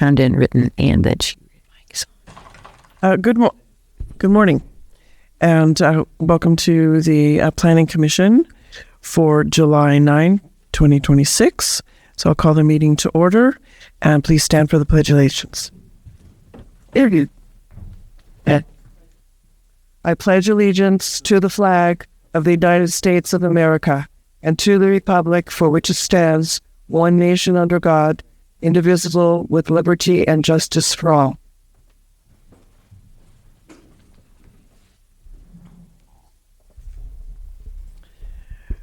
turned in written and that she... Good morning, and welcome to the Planning Commission for July 9, 2026. So I'll call the meeting to order, and please stand for the Pledge of Allegiance. I pledge allegiance to the flag of the United States of America and to the republic for which it stands, one nation under God, indivisible, with liberty and justice for all.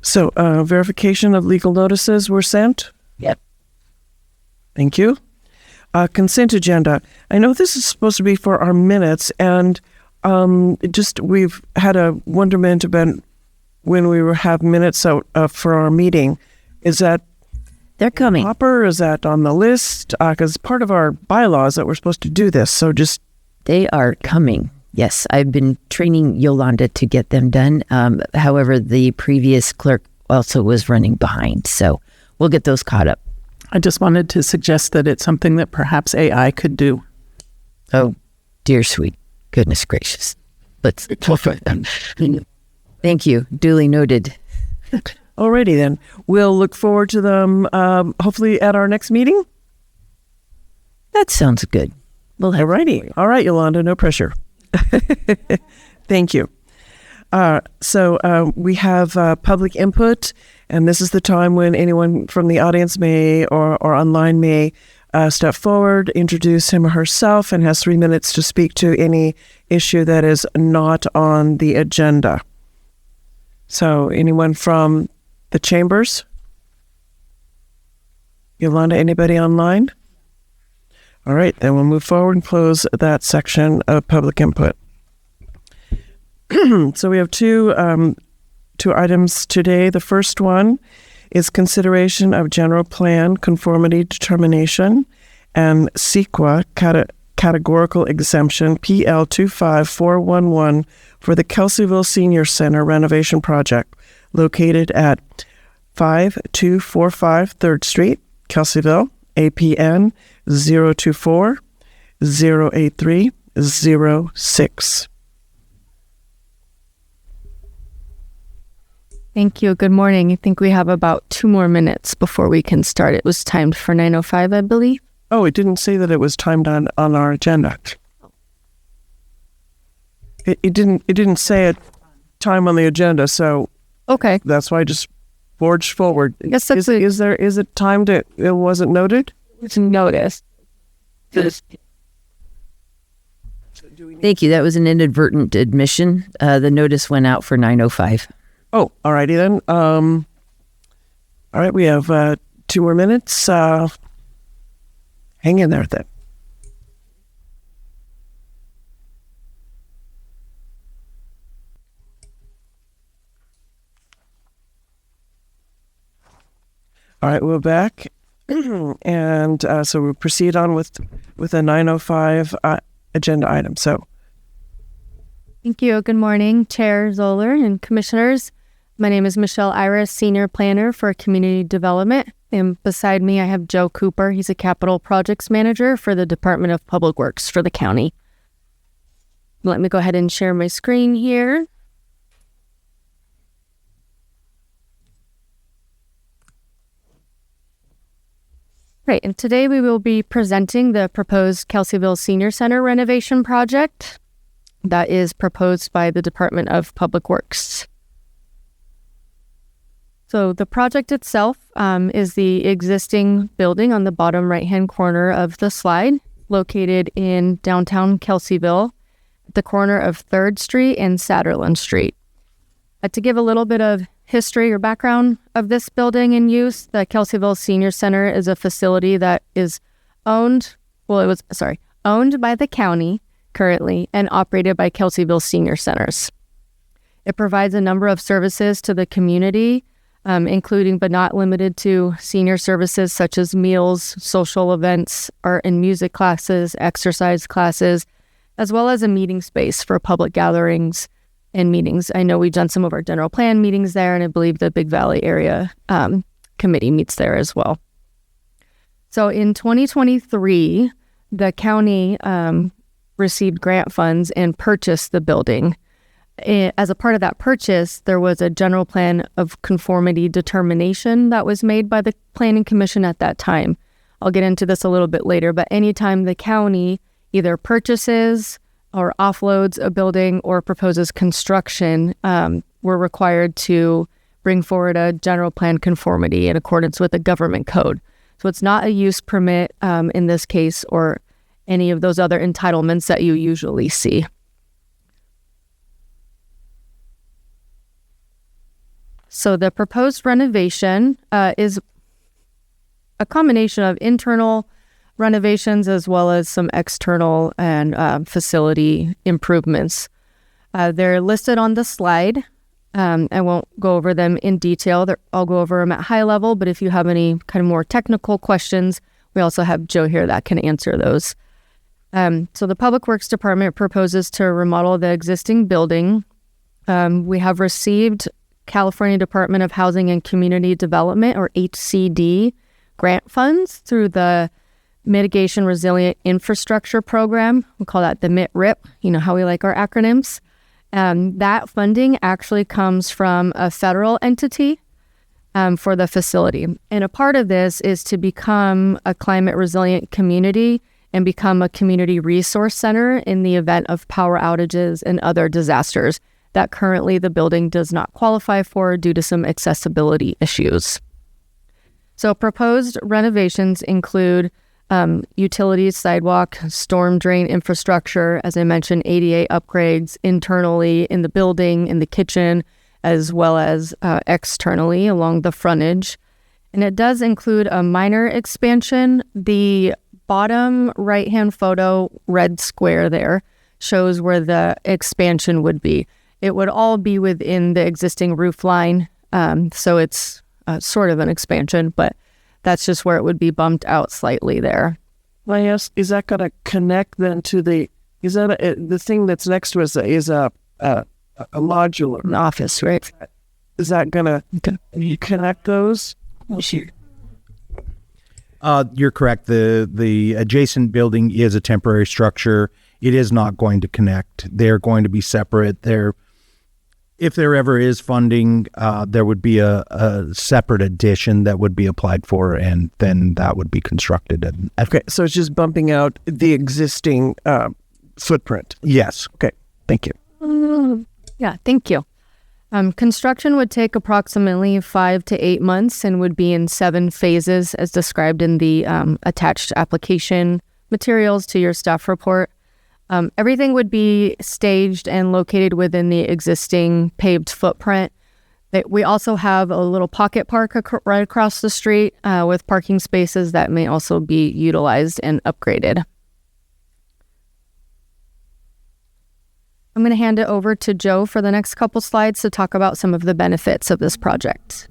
So, verification of legal notices were sent? Yep. Thank you. Consent agenda. I know this is supposed to be for our minutes, and we've had a wonderment about when we will have minutes out for our meeting. Is that they're coming? Proper? Is that on the list? Because part of our bylaws that we're supposed to do this. So just they are coming. Yes, I've been training Yolanda to get them done. However, the previous clerk also was running behind, so we'll get those caught up. I just wanted to suggest that it's something that perhaps AI could do. Oh, dear sweet goodness gracious. Let's Thank you. Duly noted. Alrighty then. We'll look forward to them hopefully at our next meeting. That sounds good. Well, alrighty. All right, Yolanda, no pressure. Thank you. So we have public input, and this is the time when anyone from the audience may or online may step forward, introduce him or herself, and has 3 minutes to speak to any issue that is not on the agenda. So anyone from the chambers? Yolanda, anybody online? All right, then we'll move forward and close that section of public input. So we have two items today. The first one is consideration of general plan conformity determination and CEQA categorical exemption PL 25411 for the Kelseyville Senior Center renovation project located at 5245 3rd Street, Kelseyville, APN 024 083 06. Thank you. Good morning. I think we have about 2 more minutes before we can start. It was timed for 9:05, I believe. Oh, it didn't say that it was timed on our agenda. It didn't say a time on the agenda, so okay. That's why I just forged forward. Yes, that's is it timed? It wasn't noted? It's noticed. Thank you. That was an inadvertent admission. The notice went out for 9:05. Oh, all righty then. All right, we have 2 more minutes. Hang in there then. All right, we're back. And so we'll proceed on with a 9:05 agenda item. So, thank you. Good morning, Chair Zoller and Commissioners. My name is Michelle Iris, Senior Planner for Community Development. And beside me, I have Joe Cooper. He's a Capital Projects Manager for the Department of Public Works for the county. Let me go ahead and share my screen here. Right, and today we will be presenting the proposed Kelseyville Senior Center renovation project that is proposed by the Department of Public Works. So the project itself is the existing building on the bottom right-hand corner of the slide, located in downtown Kelseyville, at the corner of 3rd Street and Satterland Street. To give a little bit of history or background of this building in use, the Kelseyville Senior Center is a facility that is owned by the county currently and operated by Kelseyville Senior Centers. It provides a number of services to the community, including but not limited to senior services such as meals, social events, art and music classes, exercise classes, as well as a meeting space for public gatherings and meetings. I know we've done some of our general plan meetings there, and I believe the Big Valley area committee meets there as well. So in 2023, the county received grant funds and purchased the building. As a part of that purchase, there was a general plan of conformity determination that was made by the Planning Commission at that time. I'll get into this a little bit later, but anytime the county either purchases or offloads a building or proposes construction, we're required to bring forward a general plan conformity in accordance with the government code. So it's not a use permit in this case or any of those other entitlements that you usually see. So the proposed renovation is a combination of internal renovations as well as some external and facility improvements. They're listed on the slide. I won't go over them in detail. I'll go over them at high level, but if you have any kind of more technical questions, we also have Joe here that can answer those. So the Public Works Department proposes to remodel the existing building. We have received California Department of Housing and Community Development, or HCD, grant funds through the Mitigation Resilient Infrastructure Program. We call that the MIT-RIP, you know how we like our acronyms. That funding actually comes from a federal entity for the facility. And a part of this is to become a climate resilient community and become a community resource center in the event of power outages and other disasters that currently the building does not qualify for due to some accessibility issues. So proposed renovations include utilities, sidewalk, storm drain infrastructure, as I mentioned, ADA upgrades internally in the building, in the kitchen, as well as externally along the frontage. And it does include a minor expansion. The bottom right-hand photo, red square there, shows where the expansion would be. It would all be within the existing roof line, so it's sort of an expansion, but that's just where it would be bumped out slightly there. I ask, is that going to connect then to the thing that's next to us is a modular An office, right? Is that going to connect those? You're correct. The adjacent building is a temporary structure. It is not going to connect. They're going to be separate. If there ever is funding, there would be a separate addition that would be applied for, and then that would be constructed. Okay, so it's just bumping out the existing footprint. Yes. Okay, thank you. Yeah, thank you. Construction would take approximately 5 to 8 months and would be in 7 phases as described in the attached application materials to your staff report. Everything would be staged and located within the existing paved footprint. We also have a little pocket park right across the street with parking spaces that may also be utilized and upgraded. I'm going to hand it over to Joe for the next couple slides to talk about some of the benefits of this project.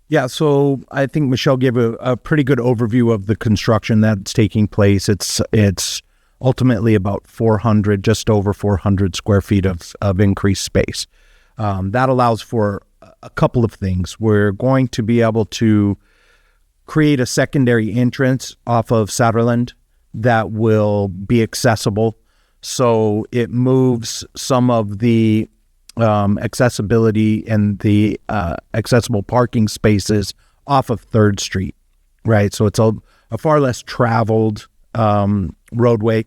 Yeah, so I think Michelle gave a pretty good overview of the construction that's taking place. It's ultimately about 400, just over 400 square feet of increased space. That allows for a couple of things. We're going to be able to create a secondary entrance off of Sutherland that will be accessible. So it moves some of the accessibility and the accessible parking spaces off of 3rd Street, right? So it's a far less traveled roadway.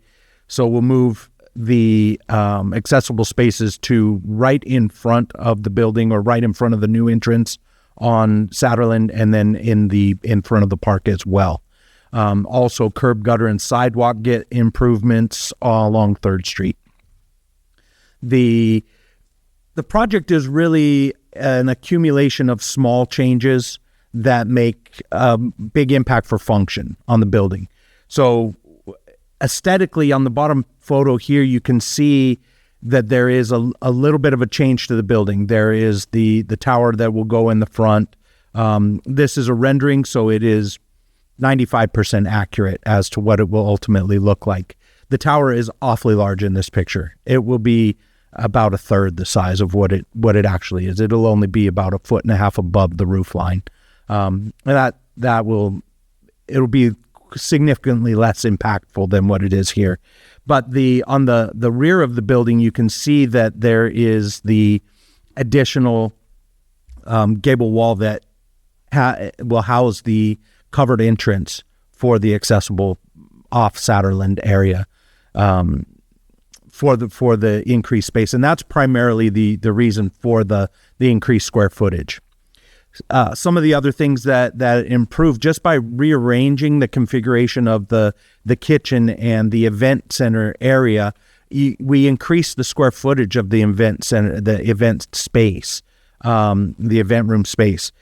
So we'll move the accessible spaces to right in front of the building or right in front of the new entrance on Sutherland, and then in front of the park as well. Also, curb, gutter, and sidewalk get improvements along 3rd Street. The project is really an accumulation of small changes that make a big impact for function on the building. So aesthetically, on the bottom photo here, you can see that there is a little bit of a change to the building. There is the tower that will go in the front. This is a rendering, so it is 95% accurate as to what it will ultimately look like. The tower is awfully large in this picture. It will be about a third the size of what it actually is. It'll only be about 1.5 feet above the roof line. And it'll be significantly less impactful than what it is here. But on the rear of the building, you can see that there is the additional gable wall that will house the covered entrance for the accessible off Satterland area for the increased space, and that's primarily the reason for the increased square footage. Some of the other things that improve just by rearranging the configuration of the kitchen and the event center area, we increase the square footage of the event center, the event space, the event room space.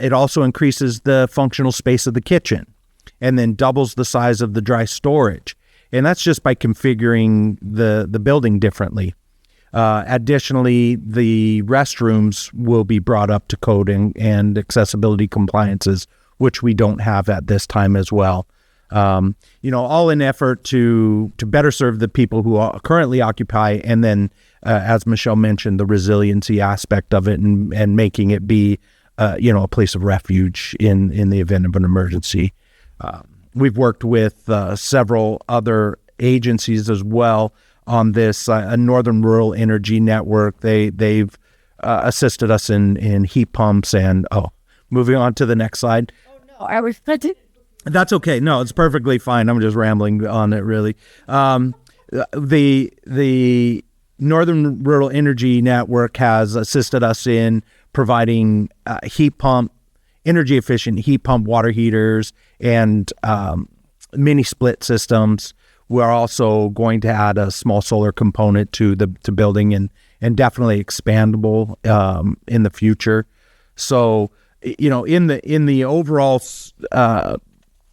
It also increases the functional space of the kitchen, and then doubles the size of the dry storage. And that's just by configuring the building differently. Additionally, the restrooms will be brought up to code and accessibility compliances, which we don't have at this time as well. All in effort to better serve the people who currently occupy, and then, as Michelle mentioned, the resiliency aspect of it and making it be, a place of refuge in the event of an emergency. We've worked with several other agencies as well on this. A Northern Rural Energy Network. They've assisted us in heat pumps and moving on to the next slide. Oh no, I was planted. That's okay. No, it's perfectly fine. I'm just rambling on it, really. The Northern Rural Energy Network has assisted us in providing energy efficient heat pump water heaters and mini split systems. We're also going to add a small solar component to building and definitely expandable in the future. So, in the overall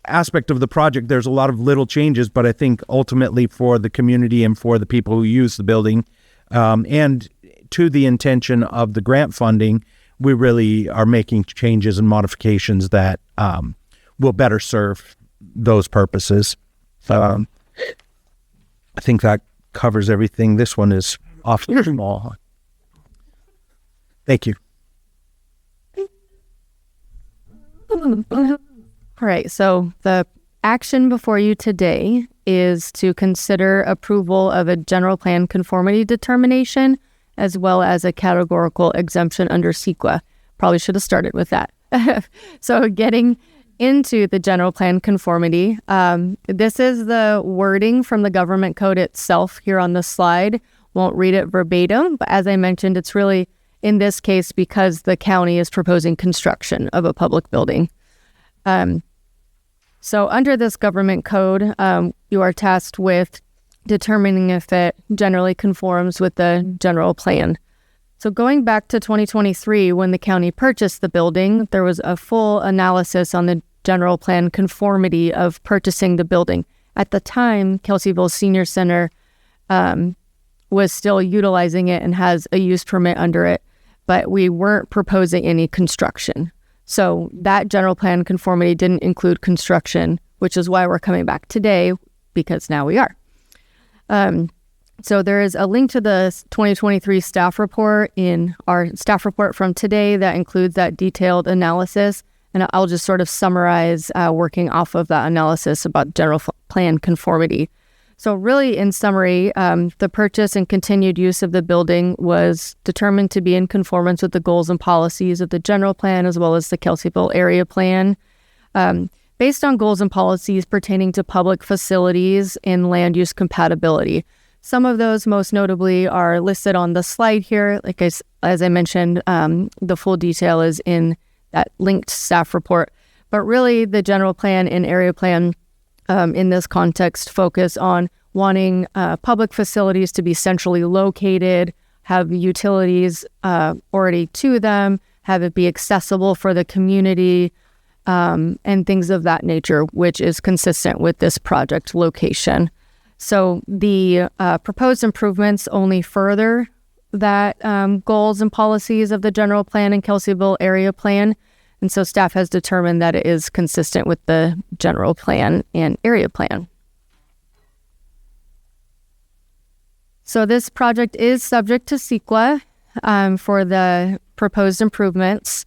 aspect of the project, there's a lot of little changes, but I think ultimately for the community and for the people who use the building, and to the intention of the grant funding, we really are making changes and modifications that will better serve those purposes. I think that covers everything. This one is awfully small. Thank you. All right, so the action before you today is to consider approval of a general plan conformity determination as well as a categorical exemption under CEQA. Probably should have started with that. So getting into the general plan conformity, this is the wording from the government code itself here on the slide. Won't read it verbatim, but as I mentioned, it's really in this case because the county is proposing construction of a public building. So under this government code, you are tasked with determining if it generally conforms with the general plan. So going back to 2023, when the county purchased the building, there was a full analysis on the general plan conformity of purchasing the building. At the time, Kelseyville Senior Center was still utilizing it and has a use permit under it, but we weren't proposing any construction. So that general plan conformity didn't include construction, which is why we're coming back today, because now we are. So there is a link to the 2023 staff report in our staff report from today that includes that detailed analysis. And I'll just sort of summarize working off of that analysis about general plan conformity. So really, in summary, the purchase and continued use of the building was determined to be in conformance with the goals and policies of the general plan as well as the Kelseyville area plan. Based on goals and policies pertaining to public facilities and land use compatibility. Some of those most notably are listed on the slide here. Like as I mentioned, the full detail is in that linked staff report. But really, the general plan and area plan in this context focus on wanting public facilities to be centrally located, have utilities already to them, have it be accessible for the community, and things of that nature, which is consistent with this project location. So the proposed improvements only further that goals and policies of the general plan and Kelseyville area plan. And so staff has determined that it is consistent with the general plan and area plan. So this project is subject to CEQA for the proposed improvements.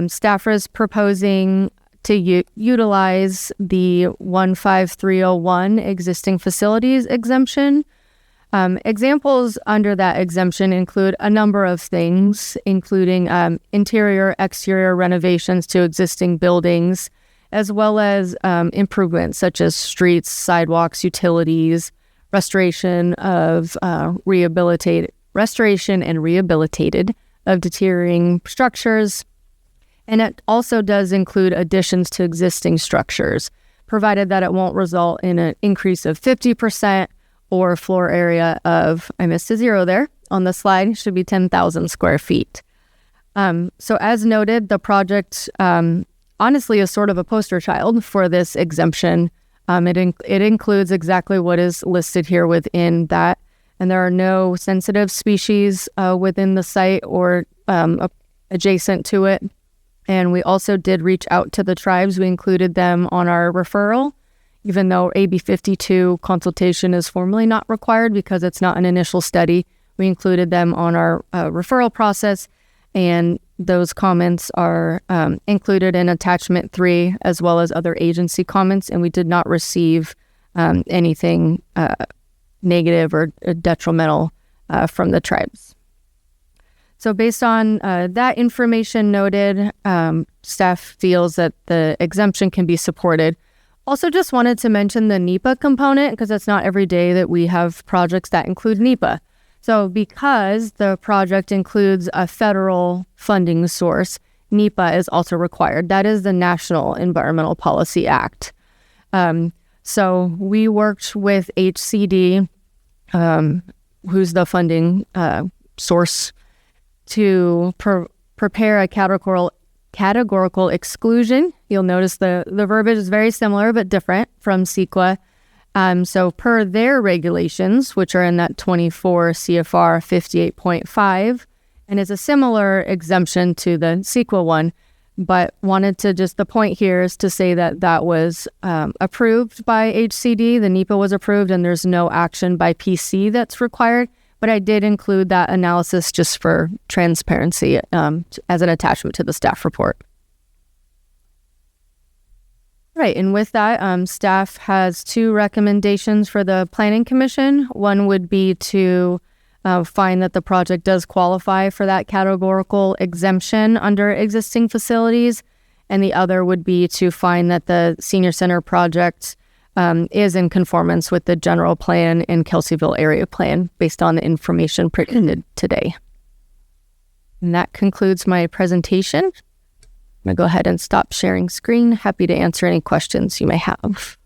Staff is proposing to utilize the 15301 existing facilities exemption. Examples under that exemption include a number of things, including interior, exterior renovations to existing buildings, as well as improvements such as streets, sidewalks, utilities, restoration and rehabilitated of deteriorating structures. And it also does include additions to existing structures, provided that it won't result in an increase of 50% or floor area of, I missed a zero there on the slide, should be 10,000 square feet. So as noted, the project honestly is sort of a poster child for this exemption. It includes exactly what is listed here within that, and there are no sensitive species within the site or adjacent to it. And we also did reach out to the tribes. We included them on our referral, even though AB 52 consultation is formally not required because it's not an initial study. We included them on our referral process, and those comments are included in attachment 3 as well as other agency comments, and we did not receive anything negative or detrimental from the tribes. So based on that information noted, staff feels that the exemption can be supported. Also just wanted to mention the NEPA component, because it's not every day that we have projects that include NEPA. So because the project includes a federal funding source, NEPA is also required. That is the National Environmental Policy Act. So we worked with HCD, who's the funding source, to prepare a categorical exclusion. You'll notice the verbiage is very similar but different from CEQA. So per their regulations, which are in that 24 CFR 58.5, and is a similar exemption to the CEQA one, but wanted to just, the point here is to say that that was approved by HCD, the NEPA was approved, and there's no action by PC that's required. But I did include that analysis just for transparency as an attachment to the staff report. Right, and with that, staff has 2 recommendations for the Planning Commission. One would be to find that the project does qualify for that categorical exemption under existing facilities, and the other would be to find that the Senior Center project is in conformance with the general plan and Kelseyville area plan based on the information presented today. And that concludes my presentation. I'm going to go ahead and stop sharing screen. Happy to answer any questions you may have.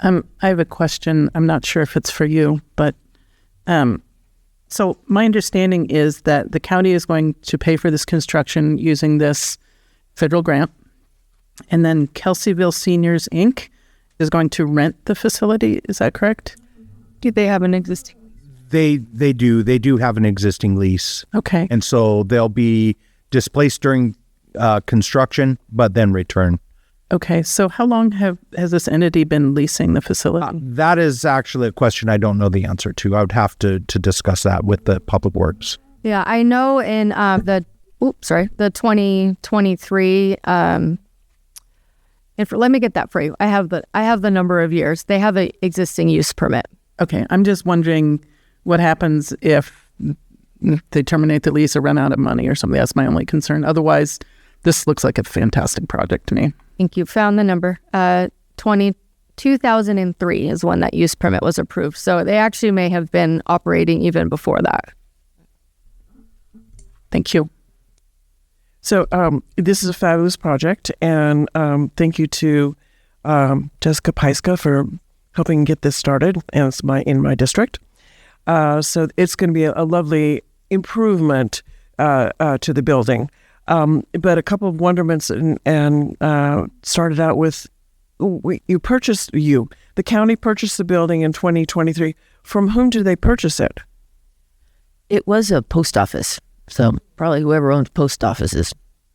I have a question. I'm not sure if it's for you, but so my understanding is that the county is going to pay for this construction using this federal grant. And then Kelseyville Seniors, Inc. is going to rent the facility. Is that correct? Do they have an existing? They do. They do have an existing lease. Okay. And so they'll be displaced during construction, but then return. Okay. So how long has this entity been leasing the facility? That is actually a question I don't know the answer to. I would have to discuss that with the Public Works. Yeah, I know in the 2023. Let me get that for you. I have the number of years. They have an existing use permit. Okay. I'm just wondering what happens if they terminate the lease or run out of money or something. That's my only concern. Otherwise, this looks like a fantastic project to me. I think you found the number. 2003 is when that use permit was approved. So they actually may have been operating even before that. Thank you. So this is a fabulous project, and thank you to Jessica Peiska for helping get this started, and it's in my district. So it's going to be a lovely improvement to the building. But a couple of wonderments, and started out with the county purchased the building in 2023. From whom did they purchase it? It was a post office. So probably whoever owns post offices.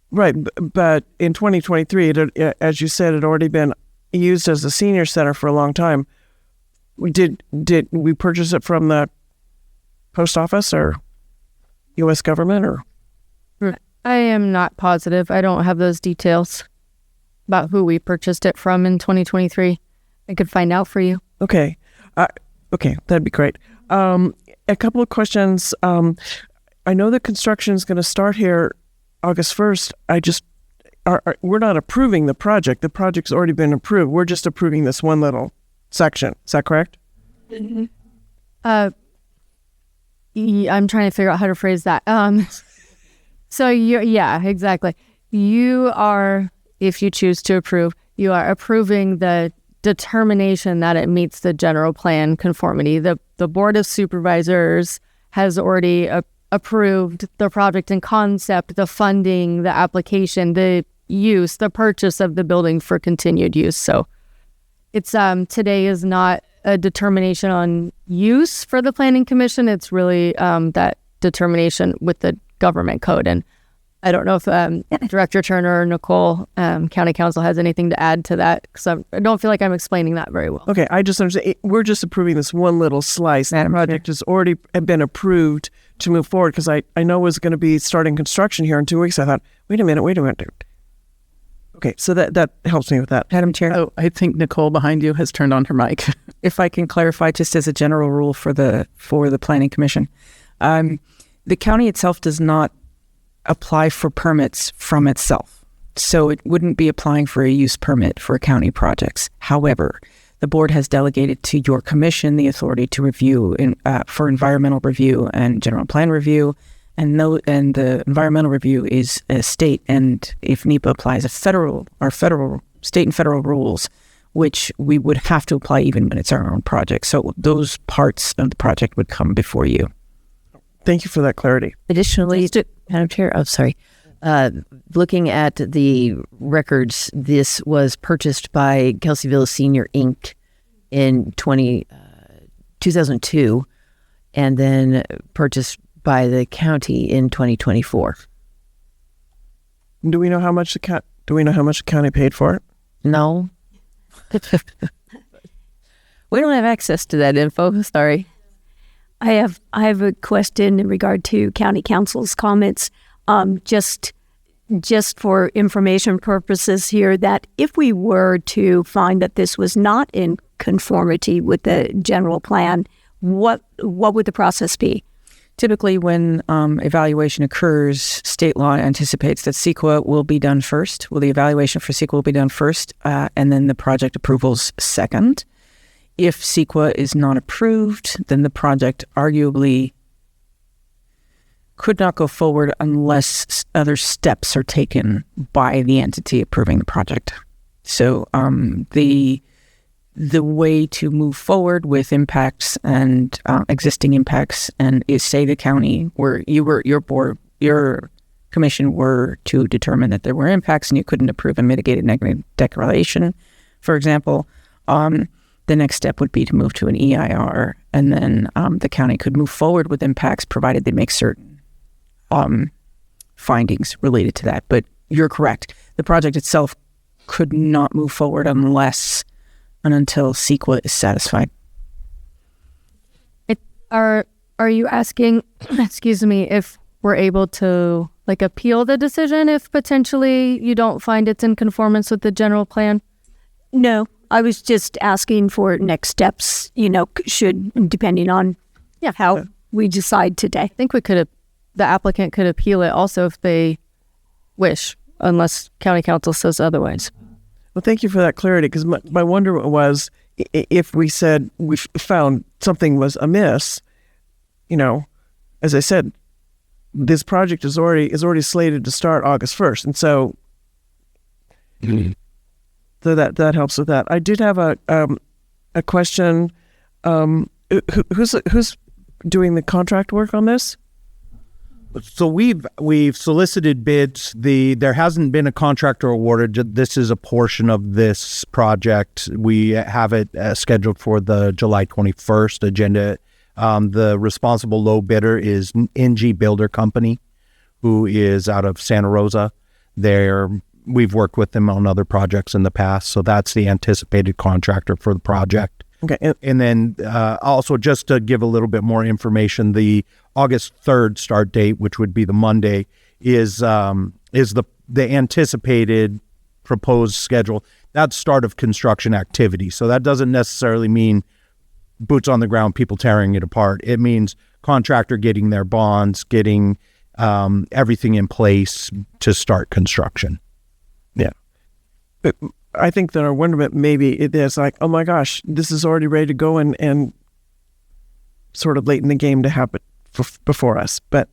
Right. But in 2023, as you said, it had already been used as a senior center for a long time. Did we purchase it from the post office or U.S. government? Or I am not positive. I don't have those details about who we purchased it from in 2023. I could find out for you. Okay. Okay, that'd be great. A couple of questions. I know the construction is going to start here August 1st. We're not approving the project. The project's already been approved. We're just approving this one little section. Is that correct? Mm-hmm. I'm trying to figure out how to phrase that. So yeah, exactly. You are, if you choose to approve, you are approving the determination that it meets the general plan conformity. The Board of Supervisors has already approved the project and concept, the funding, the application, the use, the purchase of the building for continued use. So it's today is not a determination on use for the Planning Commission. It's really that determination with the government code. And I don't know if Director Turner or Nicole, County Council, has anything to add to that, because I don't feel like I'm explaining that very well. Okay, I just understand. We're just approving this one little slice. That project has already been approved to move forward, because I know it was going to be starting construction here in 2 weeks. I thought, wait a minute. Okay, so that helps me with that. Madam Chair. Oh, I think Nicole behind you has turned on her mic. If I can clarify, just as a general rule for the Planning Commission, the county itself does not apply for permits from itself, so it wouldn't be applying for a use permit for county projects. However, the board has delegated to your commission the authority to review for environmental review and general plan review, and the environmental review is a state, and if NEPA applies state and federal rules, which we would have to apply even when it's our own project. So those parts of the project would come before you. Thank you for that clarity. Additionally, Madam Chair, looking at the records, this was purchased by Kelseyville Senior Inc. in 2002, and then purchased by the county in 2024. Do we know how much the county paid for it? No. We don't have access to that info. Sorry. I have a question in regard to County Council's comments. Just for information purposes here, that if we were to find that this was not in conformity with the general plan, what would the process be? Typically, when evaluation occurs, state law anticipates that CEQA will be done first. Well, the evaluation for CEQA will be done first, and then the project approvals second. If CEQA is not approved, then the project arguably could not go forward unless other steps are taken by the entity approving the project. So the way to move forward with impacts and existing impacts, and is say the county where your commission were to determine that there were impacts and you couldn't approve a mitigated negative declaration, for example, the next step would be to move to an EIR, and then the county could move forward with impacts provided they make certain findings related to that. But you're correct. The project itself could not move forward unless and until CEQA is satisfied. Are you asking, excuse me, if we're able to appeal the decision if potentially you don't find it's in conformance with the general plan? No, I was just asking for next steps, depending on how we decide today. I think the applicant could appeal it also if they wish, unless county council says otherwise. Well, thank you for that clarity, because my wonder was, if we said we found something was amiss, as I said, this project is already slated to start August 1st, and so that helps with that. I did have a question. Who's doing the contract work on this? So we've solicited bids. There hasn't been a contractor awarded. This is a portion of this project. We have it scheduled for the July 21st agenda. The responsible low bidder is NG Builder Company, who is out of Santa Rosa. We've worked with them on other projects in the past, so that's the anticipated contractor for the project. Okay. And then also, just to give a little bit more information, the August 3rd start date, which would be the Monday, is the anticipated proposed schedule. That's start of construction activity. So that doesn't necessarily mean boots on the ground, people tearing it apart. It means contractor getting their bonds, getting everything in place to start construction. Yeah. But I think that our wonderment maybe it is like, oh my gosh, this is already ready to go and sort of late in the game to happen before us. But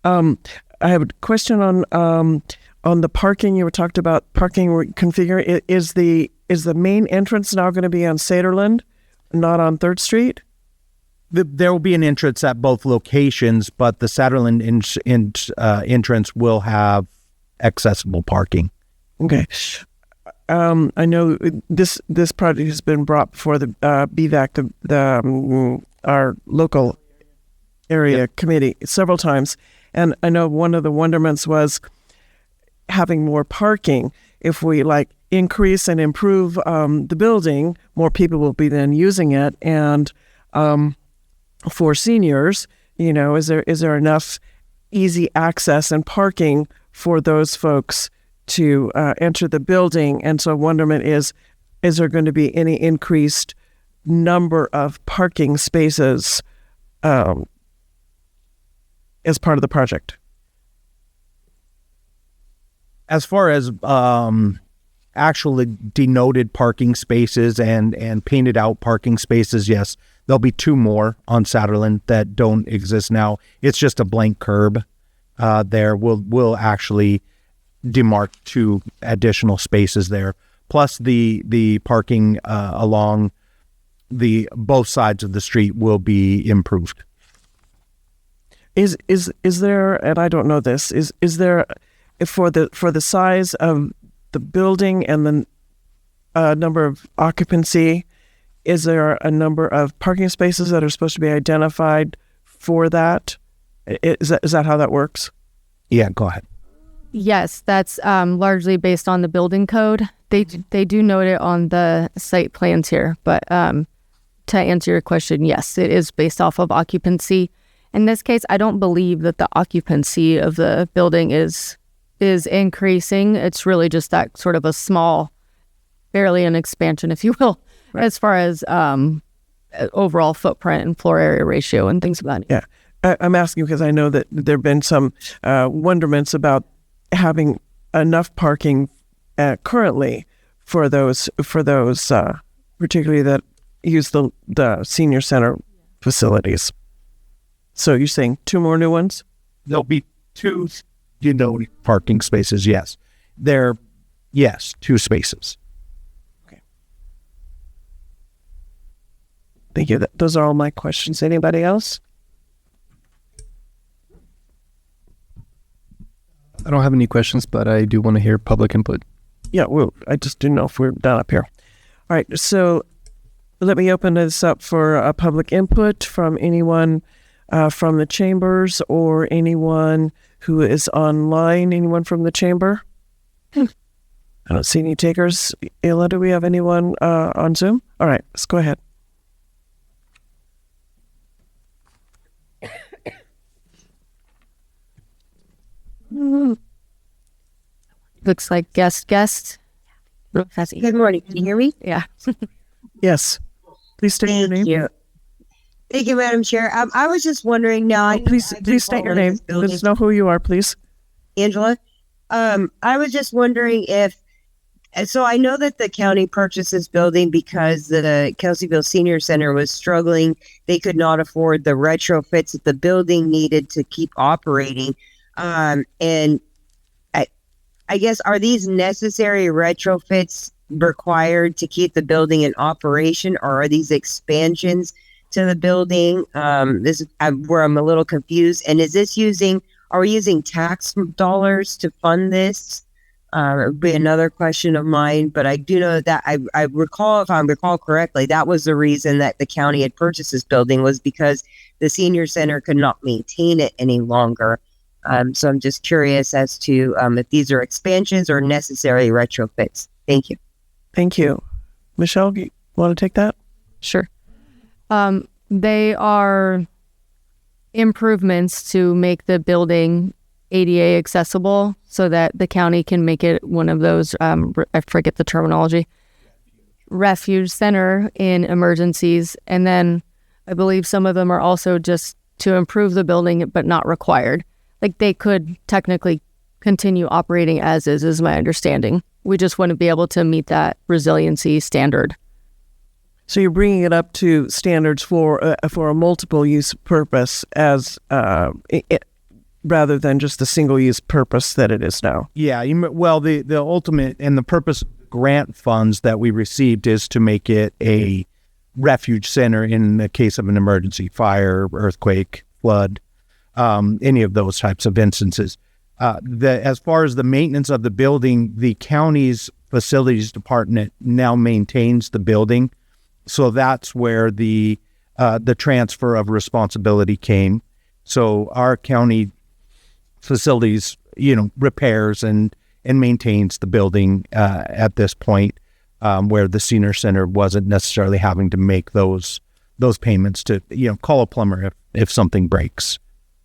I have a question on the parking. You were talked about parking configure. Is the main entrance now going to be on Sederland, not on 3rd Street? There will be an entrance at both locations, but the Sutherland entrance will have accessible parking. Okay. I know this project has been brought before the BVAC, our local area committee, several times, and I know one of the wonderments was having more parking. If we increase and improve the building, more people will be then using it, and for seniors, is there enough easy access and parking for those folks to enter the building? And so wonderment is there going to be any increased number of parking spaces as part of the project? As far as actually denoted parking spaces and painted out parking spaces, yes, there'll be 2 more on Sutherland that don't exist now. It's just a blank curb there. We'll actually demarc 2 additional spaces there. Plus the parking along both sides of the street will be improved. Is there, and I don't know this, is there for the size of the building and the number of occupancy, is there a number of parking spaces that are supposed to be identified for that? Is that how that works? Yeah, go ahead. Yes, that's largely based on the building code. They do note it on the site plans here, but to answer your question, yes, it is based off of occupancy. In this case, I don't believe that the occupancy of the building is increasing. It's really just that sort of a small, barely an expansion, if you will, right, as far as overall footprint and floor area ratio and things like that. Yeah, I'm asking because I know that there have been some wonderments about having enough parking currently for those particularly that use the senior center facilities. So you're saying 2 more new ones? There'll be 2 parking spaces, yes. 2 spaces. Okay. Thank you. Those are all my questions. Anybody else? I don't have any questions, but I do want to hear public input. Yeah, well, I just didn't know if we're done up here. All right, so let me open this up for public input from anyone from the chambers or anyone who is online. Anyone from the chamber? I don't see any takers. Ayla, do we have anyone on Zoom? All right, let's go ahead. Looks like guest. Good morning. Can you hear me? Yeah. Yes. Please state your name. You. Thank you, Madam Chair. I was just wondering now. Please state your name. Let us know who you are, please. Angela. I was just wondering so I know that the county purchased this building because the Kelseyville Senior Center was struggling. They could not afford the retrofits that the building needed to keep operating. And I guess, are these necessary retrofits required to keep the building in operation, or are these expansions to the building? This is where I'm a little confused. And are we using tax dollars to fund this? It would be another question of mine, but I do know that I recall, if I recall correctly, that was the reason that the county had purchased this building, was because the senior center could not maintain it any longer. So I'm just curious as to if these are expansions or necessary retrofits. Thank you. Thank you. Michelle, you want to take that? Sure. They are improvements to make the building ADA accessible so that the county can make it one of those, I forget the terminology, refuge center in emergencies. And then I believe some of them are also just to improve the building, but not required. Like they could technically continue operating as is my understanding. We just wouldn't be able to meet that resiliency standard. So you're bringing it up to standards for a multiple use purpose as rather than just the single use purpose that it is now. Yeah, well, the ultimate and the purpose of grant funds that we received is to make it a refuge center in the case of an emergency, fire, earthquake, flood, any of those types of instances. As far as the maintenance of the building, the county's facilities department now maintains the building. So that's where the transfer of responsibility came. So our county facilities, repairs and maintains the building at this point, where the senior center wasn't necessarily having to make those payments to call a plumber if something breaks.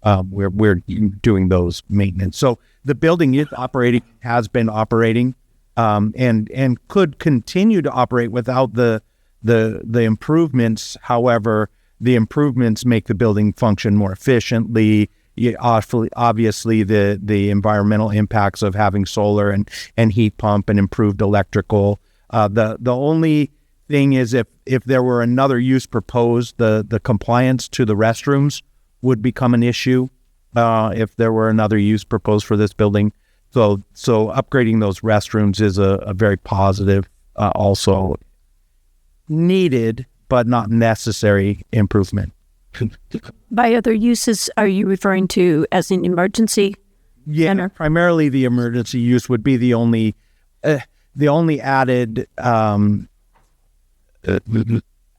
We're doing those maintenance. So the building is operating, has been operating, and could continue to operate without the improvements. However, the improvements make the building function more efficiently. Obviously, the environmental impacts of having solar and heat pump and improved electrical. The only thing is if there were another use proposed, the compliance to the restrooms would become an issue if there were another use proposed for this building. So upgrading those restrooms is a very positive, also needed but not necessary improvement. By other uses, are you referring to as an emergency center? Primarily the emergency use would be the only added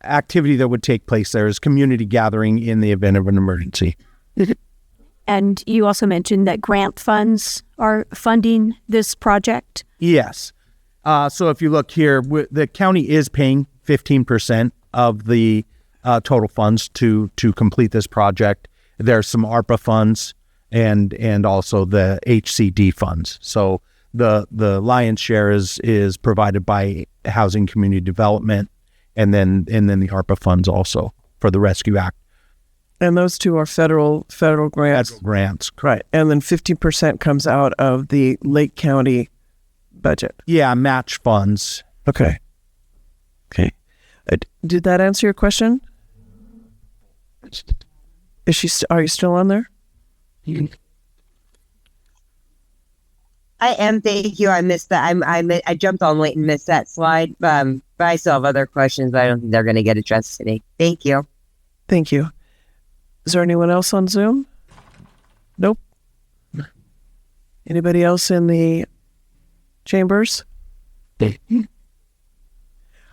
activity that would take place there is community gathering in the event of an emergency. And you also mentioned that grant funds are funding this project? Yes. So if you look here, the county is paying 15% of the total funds to complete this project. There's some ARPA funds and also the HCD funds. So the lion's share is provided by Housing Community Development, and then the ARPA funds also for the Rescue Act. And those two are federal grants. Federal grants, right? And then 50% comes out of the Lake County budget. Yeah, match funds. Okay. Did that answer your question? Is she? Are you still on there? I am. Thank you. I missed that. I jumped on late and missed that slide. But I still have other questions, but I don't think they're going to get addressed today. Thank you. Thank you. Is there anyone else on Zoom? Nope. Anybody else in the chambers?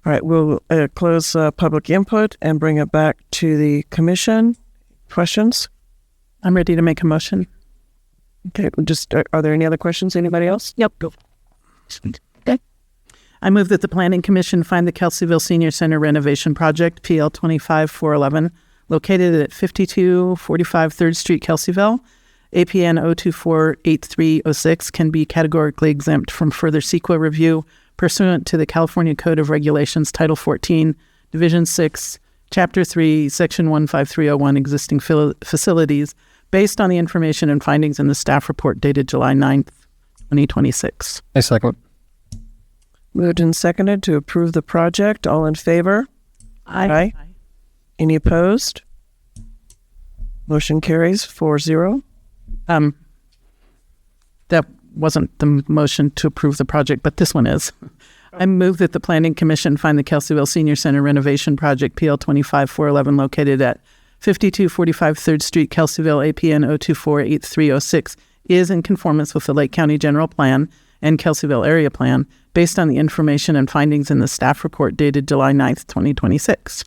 All right, we'll close public input and bring it back to the commission. Questions? I'm ready to make a motion. Okay, are there any other questions? Anybody else? Yep. Go. Okay. I move that the Planning Commission find the Kelseyville Senior Center renovation project, PL 25-411, located at 5245 3rd Street, Kelseyville, APN 0248306, can be categorically exempt from further CEQA review pursuant to the California Code of Regulations, Title 14, Division 6, Chapter 3, Section 15301, existing facilities, based on the information and findings in the staff report dated July 9th, 2026. I second. Moved and seconded to approve the project. All in favor? Aye. Any opposed? Motion carries 4-0. That wasn't the motion to approve the project, but this one is. I move that the Planning Commission find the Kelseyville Senior Center renovation project, PL 25-411, located at 5245 3rd Street, Kelseyville, APN 0248306, is in conformance with the Lake County General Plan and Kelseyville Area Plan, based on the information and findings in the staff report dated July 9th, 2026.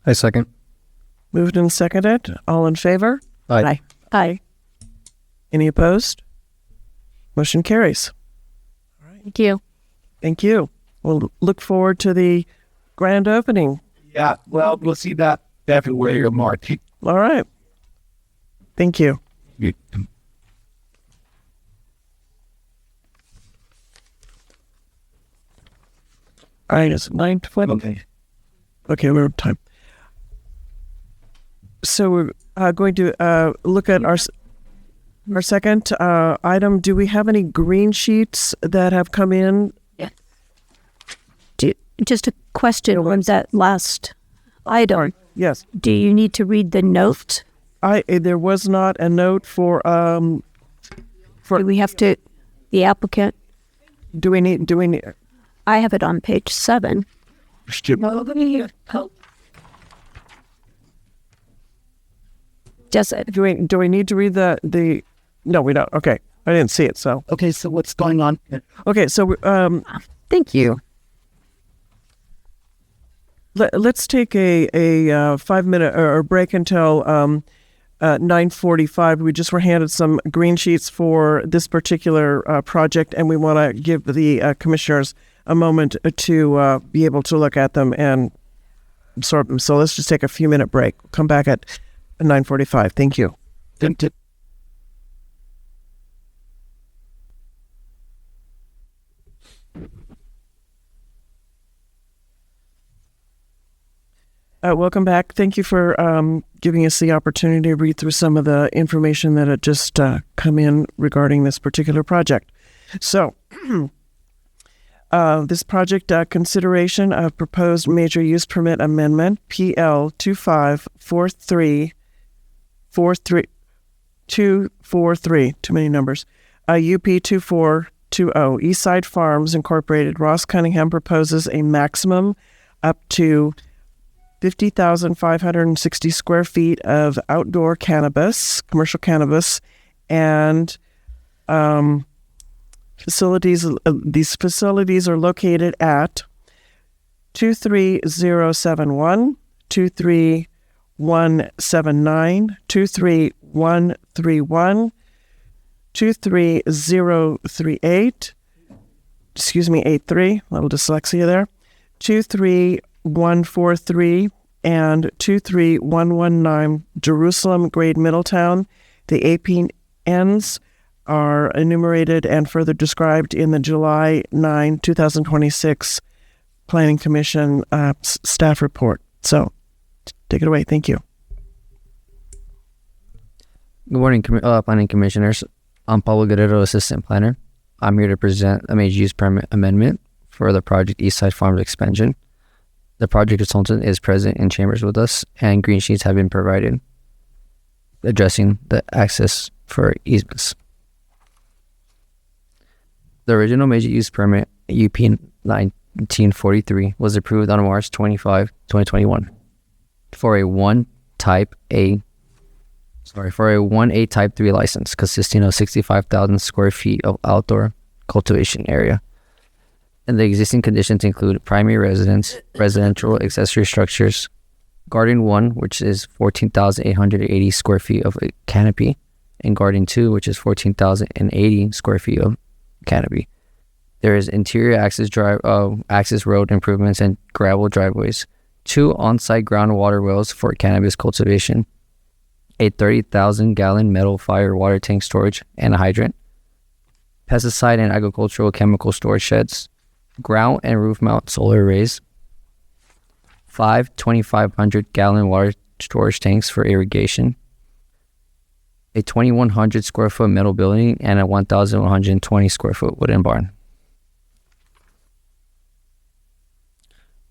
I second. Moved and seconded. All in favor? Aye. Aye. Any opposed? Motion carries. Thank you. Thank you. We'll look forward to the grand opening. Yeah, well, we'll see that February or March. All right. Thank you. All right, it's 9:20. Okay, we're on time. So we're going to look at our second item. Do we have any green sheets that have come in? Just a question on that last item. Yes. Do you need to read the note? There was not a note for. Do we have to, the applicant? Do we need? I have it on page 7. Just Do we need to read the? No, we don't. Okay, I didn't see it. So Okay, so what's going on? okay, so Thank you. let's take a 5-minute or break until 9:45. We just were handed some green sheets for this particular project, and we want to give the commissioners a moment to be able to look at them and absorb them. So let's just take a few-minute break. Come back at 9:45. Thank you. Welcome back. Thank you for giving us the opportunity to read through some of the information that had just come in regarding this particular project. So, this project consideration of proposed major use permit amendment, PL 2543243, too many numbers, UP 2420, Eastside Farms Incorporated, Ross Cunningham proposes a maximum up to 50,560 square feet of outdoor cannabis, commercial cannabis, and facilities. These facilities are located at 23071, 23179, 23131, 23038, 83, a little dyslexia there, 23143, and 23119 Jerusalem Grade Middletown. The APNs are enumerated and further described in the July 9, 2026 Planning Commission staff report. So take it away. Thank you. Good morning, Planning Commissioners. I'm Pablo Guerrero, Assistant Planner. I'm here to present a major use permit amendment for the project Eastside Farms expansion. The project consultant is present in chambers with us, and green sheets have been provided addressing the access for easements. The original major use permit, UP 1943, was approved on March 25, 2021 for a 1A Type 3 license consisting of 65,000 square feet of outdoor cultivation area. And the existing conditions include primary residence, residential accessory structures, Garden 1, which is 14,880 square feet of a canopy, and Garden 2, which is 14,080 square feet of canopy. There is interior access road improvements and gravel driveways, 2 on-site groundwater wells for cannabis cultivation, a 30,000-gallon metal fire water tank storage and a hydrant, pesticide and agricultural chemical storage sheds, ground and roof mount solar arrays, 5 2,500-gallon water storage tanks for irrigation, a 2,100 square foot metal building, and a 1,120 square foot wooden barn.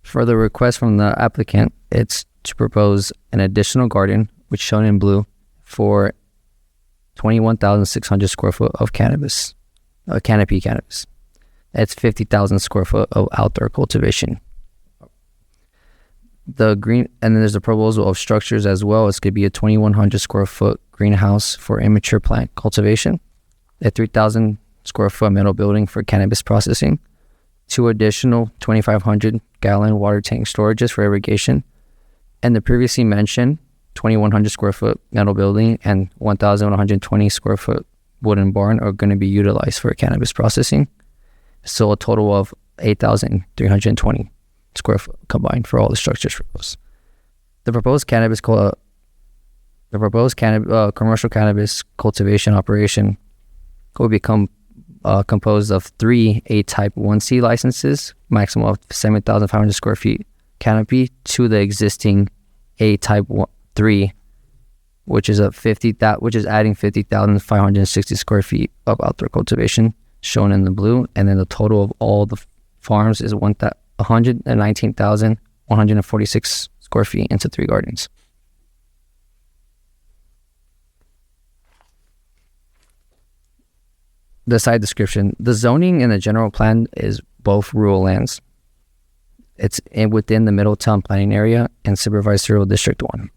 For the request from the applicant, it's to propose an additional garden, which shown in blue, for 21,600 square foot of cannabis, canopy cannabis. That's 50,000 square foot of outdoor cultivation. And then there's the proposal of structures as well. It's going to be a 2,100 square foot greenhouse for immature plant cultivation, a 3,000 square foot metal building for cannabis processing, 2 additional 2,500 gallon water tank storages for irrigation, and the previously mentioned 2,100 square foot metal building and 1,120 square foot wooden barn are going to be utilized for cannabis processing. So a total of 8,320 square foot combined for all the structures proposed. The proposed commercial cannabis cultivation operation will become composed of 3 A-type 1C licenses, maximum of 7,500 square feet canopy, to the existing A-type 3, which is adding 50,560 square feet of outdoor cultivation, shown in the blue, and then the total of all the farms is 119,146 square feet into 3 gardens. The site description. The zoning in the general plan is both rural lands. It's within the Middletown planning area and supervised rural district 1.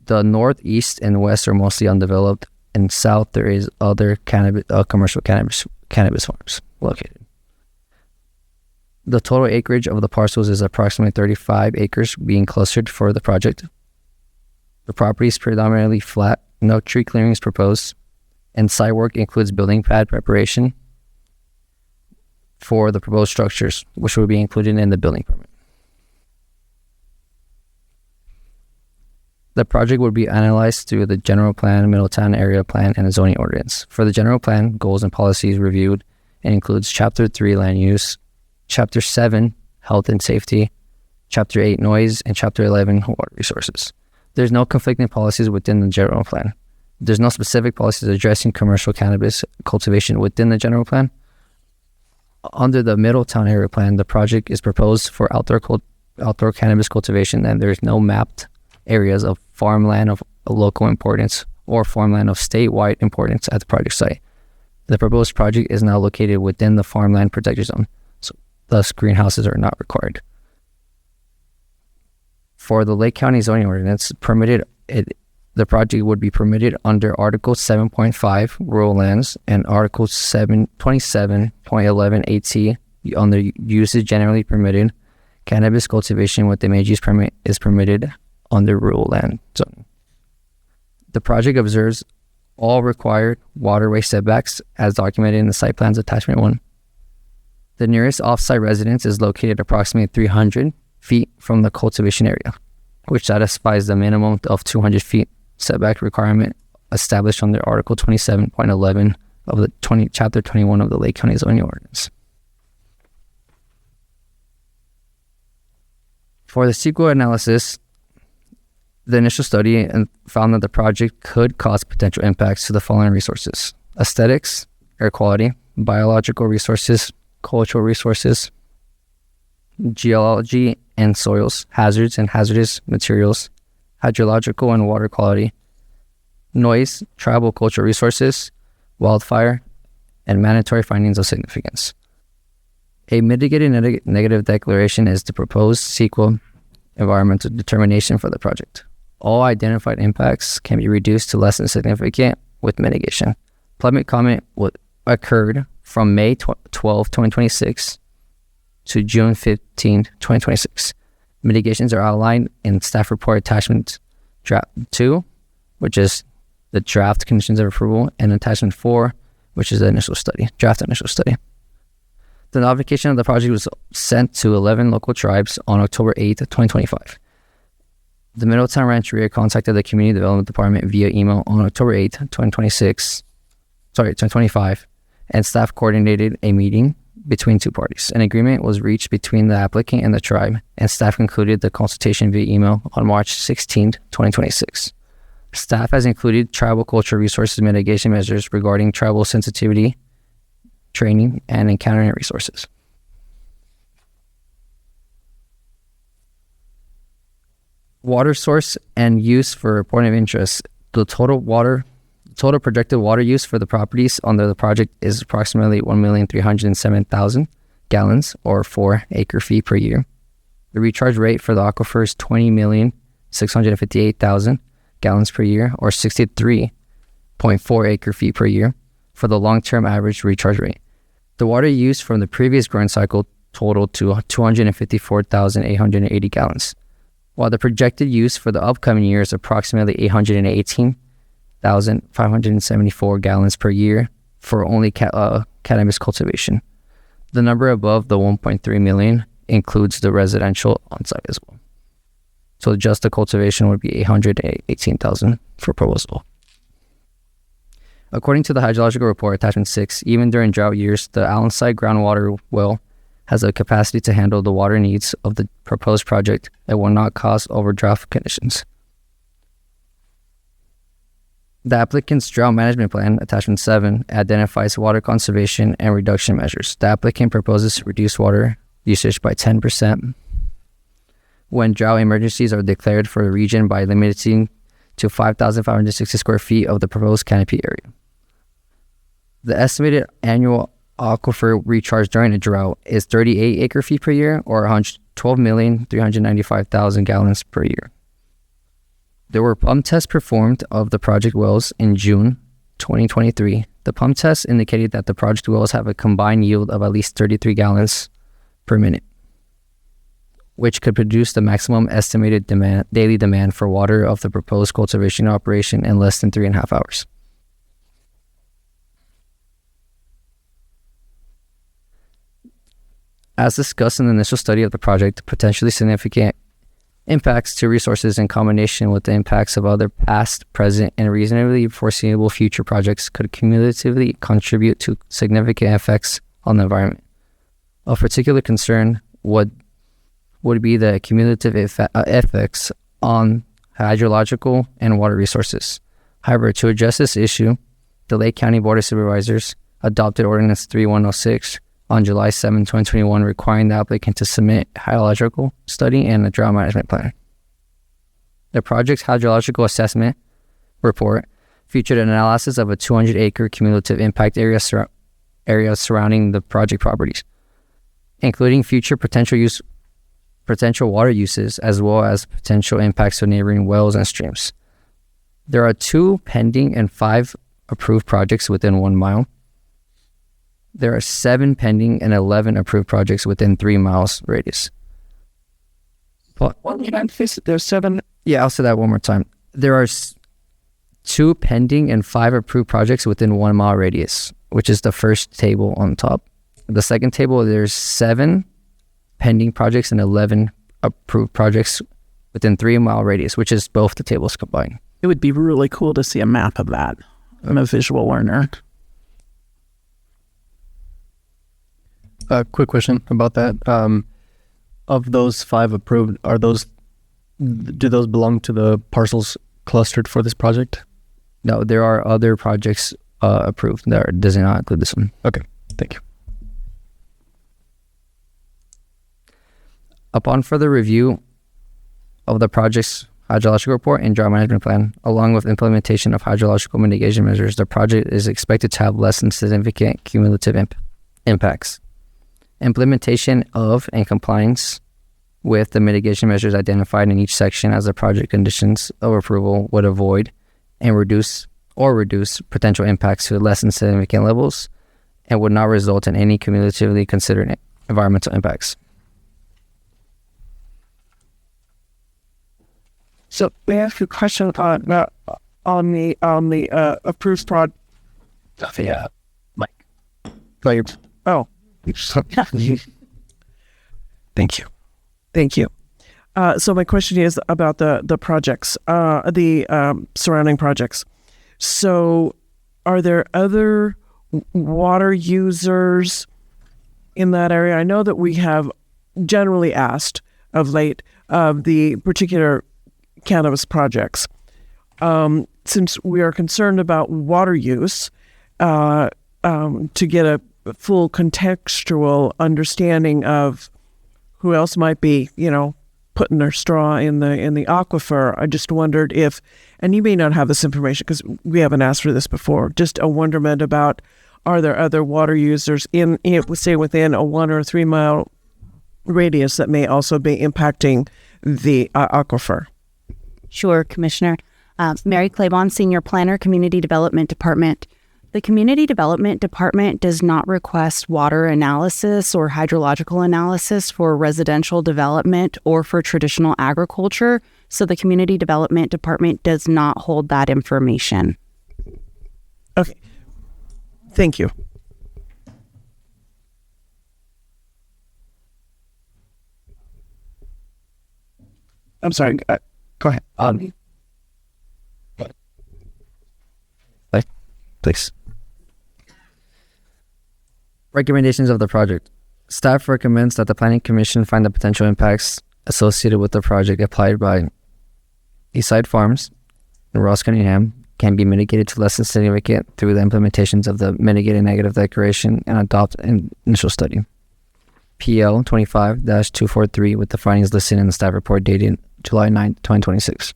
The north, east, and west are mostly undeveloped, and south there is other commercial cannabis farms located. The total acreage of the parcels is approximately 35 acres, being clustered for the project. The property is predominantly flat, no tree clearings proposed, and site work includes building pad preparation for the proposed structures, which will be included in the building permit. The project would be analyzed through the general plan, Middletown area plan, and the zoning ordinance. For the general plan, goals and policies reviewed and includes Chapter 3, land use, Chapter 7, health and safety, Chapter 8, noise, and Chapter 11, water resources. There's no conflicting policies within the general plan. There's no specific policies addressing commercial cannabis cultivation within the general plan. Under the Middletown area plan, the project is proposed for outdoor cannabis cultivation, and there's no mapped areas of farmland of local importance or farmland of statewide importance at the project site. The proposed project is now located within the farmland protected zone, so thus greenhouses are not required. For the Lake County zoning ordinance, the project would be permitted under Article 7.5, Rural Lands, and Article 27.11 AT, under uses generally permitted. Cannabis cultivation with the major use permit is permitted under rural land zone. The project observes all required waterway setbacks as documented in the site plans attachment 1. The nearest off-site residence is located approximately 300 feet from the cultivation area, which satisfies the minimum of 200 feet setback requirement established under Article 27.11 of the Chapter 21 of the Lake County zoning ordinance. For the CEQA analysis, the initial study found that the project could cause potential impacts to the following resources: aesthetics, air quality, biological resources, cultural resources, geology and soils, hazards and hazardous materials, hydrological and water quality, noise, tribal cultural resources, wildfire, and mandatory findings of significance. A mitigated negative declaration is the proposed CEQA environmental determination for the project. All identified impacts can be reduced to less than significant with mitigation. Public comment occurred from May 12, 2026 to June 15, 2026. Mitigations are outlined in staff report attachment draft 2, which is the draft conditions of approval, and attachment 4, which is the draft initial study. The notification of the project was sent to 11 local tribes on October 8, 2025. The Middletown Rancheria contacted the Community Development Department via email on October 8, 2025, and staff coordinated a meeting between two parties. An agreement was reached between the applicant and the tribe, and staff concluded the consultation via email on March 16, 2026. Staff has included tribal cultural resources mitigation measures regarding tribal sensitivity, training, and encountering resources. Water source and use for point of interest. The total projected water use for the properties under the project is approximately 1,307,000 gallons, or 4 acre-feet per year. The recharge rate for the aquifer is 20,658,000 gallons per year, or 63.4 acre-feet per year for the long-term average recharge rate. The water used from the previous growing cycle totaled to 254,880 gallons, while the projected use for the upcoming year is approximately 818,574 gallons per year for only cannabis cultivation. The number above the 1.3 million includes the residential on-site as well. So just the cultivation would be 818,000 for proposal. According to the hydrological report, attachment 6, even during drought years, the Allenside groundwater well has a capacity to handle the water needs of the proposed project and will not cause overdraft conditions. The applicant's drought management plan, attachment 7, identifies water conservation and reduction measures. The applicant proposes to reduce water usage by 10% when drought emergencies are declared for the region by limiting to 5,560 square feet of the proposed canopy area. The estimated annual aquifer recharge during a drought is 38 acre feet per year, or 12,395,000 gallons per year. There were pump tests performed of the project wells in June 2023. The pump tests indicated that the project wells have a combined yield of at least 33 gallons per minute, which could produce the maximum estimated daily demand for water of the proposed cultivation operation in less than 3.5 hours. As discussed in the initial study of the project, potentially significant impacts to resources in combination with the impacts of other past, present, and reasonably foreseeable future projects could cumulatively contribute to significant effects on the environment. Of particular concern would be the cumulative effects on hydrological and water resources. However, to address this issue, the Lake County Board of Supervisors adopted Ordinance 3106 on July 7, 2021, requiring the applicant to submit hydrological study and a drought management plan. The project's hydrological assessment report featured an analysis of a 200-acre cumulative impact area surrounding the project properties, including future potential water uses, as well as potential impacts to neighboring wells and streams. There are 2 pending and 5 approved projects within 1 mile. There are 7 pending and 11 approved projects within 3 miles radius. There's 7. Yeah, I'll say that one more time. There are 2 pending and 5 approved projects within 1 mile radius, which is the first table on top. The second table, there's 7 pending projects and 11 approved projects within 3 mile radius, which is both the tables combined. It would be really cool to see a map of that. I'm a visual learner. A quick question about that. Of those 5 approved, do those belong to the parcels clustered for this project? No, there are other projects approved that does not include this one. Okay, thank you. Upon further review of the project's hydrological report and drought management plan, along with implementation of hydrological mitigation measures, the project is expected to have less than significant cumulative impacts. Implementation of and compliance with the mitigation measures identified in each section as the project conditions of approval would avoid and reduce potential impacts to less than significant levels and would not result in any cumulatively considered environmental impacts. So may I ask you a question on the approved project? Yeah, Mike. Oh. Thank you. So my question is about the projects, the surrounding projects. So are there other water users in that area? I know that we have generally asked of late of the particular cannabis projects. Since we are concerned about water use, to get a full contextual understanding of who else might be, putting their straw in the aquifer. I just wondered if, and you may not have this information because we haven't asked for this before, just a wonderment about, are there other water users in say within a 1 or 3 mile radius that may also be impacting the aquifer? Sure, Commissioner. Mary Claiborne, Senior Planner, Community Development Department. The Community Development Department does not request water analysis or hydrological analysis for residential development or for traditional agriculture, so the Community Development Department does not hold that information. Okay. Thank you. I'm sorry. Go ahead. please. Recommendations of the project. Staff recommends that the Planning Commission find the potential impacts associated with the project applied by Eastside Farms and Ross Cunningham can be mitigated to less than significant through the implementations of the mitigated negative declaration and adopt an initial study. PL 25-243 with the findings listed in the staff report dated July 9, 2026.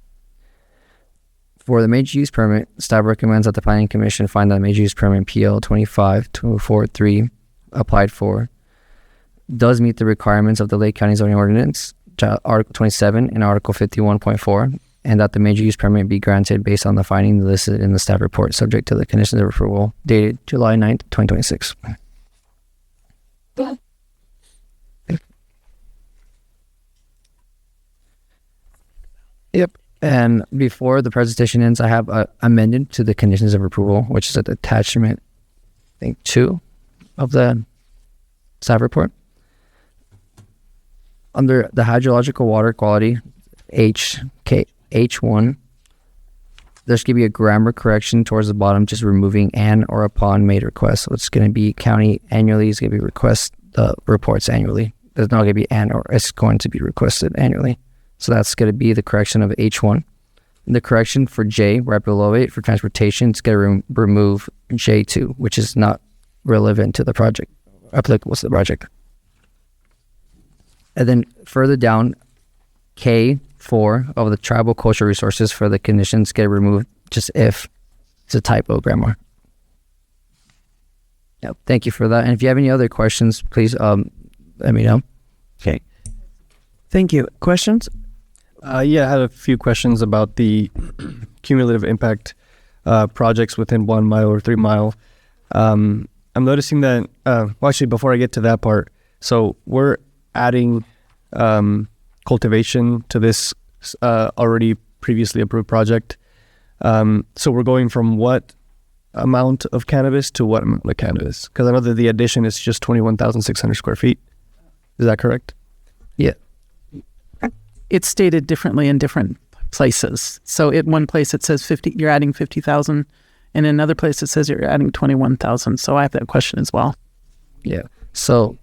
For the major use permit, staff recommends that the Planning Commission find that major use permit PL 25-243 applied for does meet the requirements of the Lake County Zoning Ordinance, Article 27 and Article 51.4, and that the major use permit be granted based on the findings listed in the staff report, subject to the conditions of approval dated July 9th, 2026. Yep. And before the presentation ends, I have amended to the conditions of approval, which is at attachment, I think, 2 of the staff report. Under the hydrological water quality, H1, there's going to be a grammar correction towards the bottom, just removing "and" or "upon" made request. So it's going to be county annually. It's going to be request reports annually. There's not going to be "and" or it's going to be requested annually. So that's going to be the correction of H1. The correction for J, right below it, for transportation, it's going to remove J2, which is not relevant to the project, applicable to the project. And then further down, K4 of the tribal cultural resources for the conditions get removed just if it's a typo grammar. Yep. Thank you for that. And if you have any other questions, please let me know. Okay. Thank you. Questions? Yeah, I had a few questions about the cumulative impact projects within 1 mile or 3 mile. I'm noticing that, well, actually, before I get to that part, so we're adding cultivation to this already previously approved project. So we're going from what amount of cannabis to what amount of cannabis? Because I know that the addition is just 21,600 square feet. Is that correct? Yeah. It's stated differently in different places. So in one place it says 50, you're adding 50,000, and in another place it says you're adding 21,000. So I have that question as well. Yeah. So